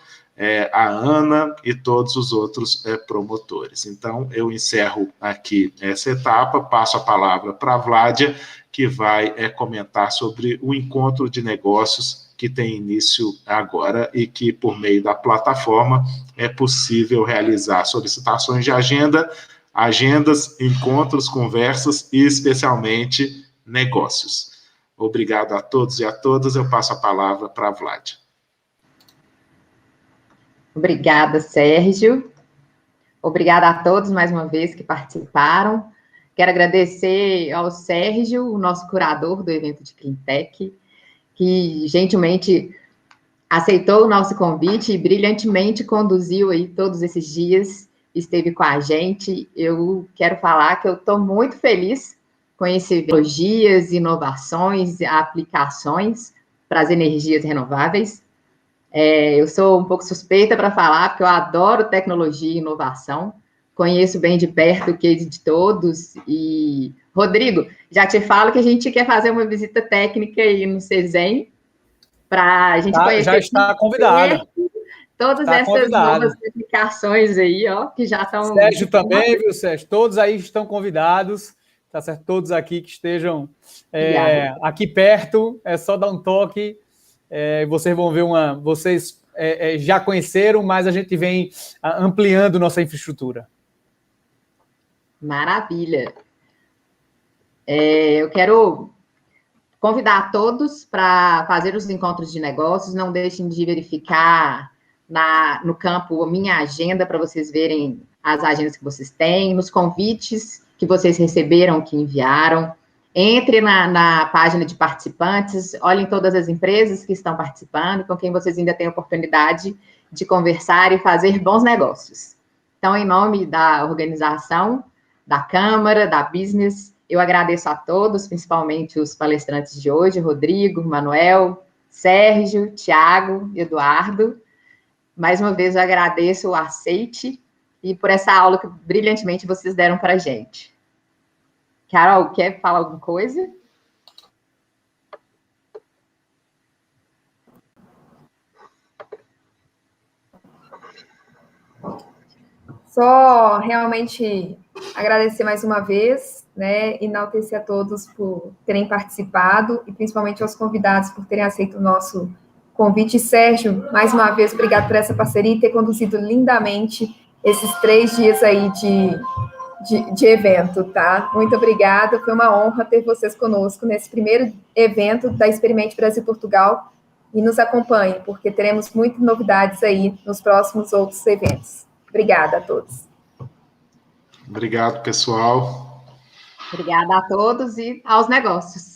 Speaker 1: a Ana e todos os outros promotores. Então, eu encerro aqui essa etapa, passo a palavra para a Vládia, que vai comentar sobre o encontro de negócios que tem início agora e que, por meio da plataforma, é possível realizar solicitações de agendas, encontros, conversas e, especialmente, negócios. Obrigado a todos e a todas. Eu passo a palavra para a Vládia.
Speaker 2: Obrigada, Sérgio. Obrigada a todos, mais uma vez, que participaram. Quero agradecer ao Sérgio, o nosso curador do evento de Cleantech, que gentilmente aceitou o nosso convite e brilhantemente conduziu aí todos esses dias, esteve com a gente. Eu quero falar que eu estou muito feliz com esse tecnologias, inovações, aplicações para as energias renováveis. Eu sou um pouco suspeita para falar, porque eu adoro tecnologia e inovação, conheço bem de perto o case de todos, e, Rodrigo, já te falo que a gente quer fazer uma visita técnica aí no CESEM, para a gente conhecer...
Speaker 4: Já está convidada.
Speaker 2: Todas essas novas aplicações aí, ó, que já estão...
Speaker 4: Sérgio também, viu, Sérgio? Todos aí estão convidados, tá certo? Todos aqui que estejam aqui perto, é só dar um toque, vocês vão ver vocês já conheceram, mas a gente vem ampliando nossa infraestrutura.
Speaker 2: Maravilha. Eu quero convidar a todos para fazer os encontros de negócios. Não deixem de verificar no campo a minha agenda, para vocês verem as agendas que vocês têm, nos convites que vocês receberam, que enviaram. Entre na página de participantes, olhem todas as empresas que estão participando, com quem vocês ainda têm oportunidade de conversar e fazer bons negócios. Então, em nome da organização, da Câmara, da Business, eu agradeço a todos, principalmente os palestrantes de hoje, Rodrigo, Manuel, Sérgio, Tiago, Eduardo. Mais uma vez, eu agradeço o aceite e por essa aula que brilhantemente vocês deram para a gente. Carol, quer falar alguma coisa?
Speaker 9: Só realmente agradecer mais uma vez, né, enaltecer a todos por terem participado e principalmente aos convidados por terem aceito o nosso convite. Sérgio, mais uma vez, obrigado por essa parceria e ter conduzido lindamente esses 3 dias aí de evento, tá? Muito obrigada, foi uma honra ter vocês conosco nesse primeiro evento da Experimente Brasil Portugal e nos acompanhem, porque teremos muitas novidades aí nos próximos outros eventos. Obrigada a todos.
Speaker 1: Obrigado, pessoal.
Speaker 2: Obrigada a todos e aos negócios.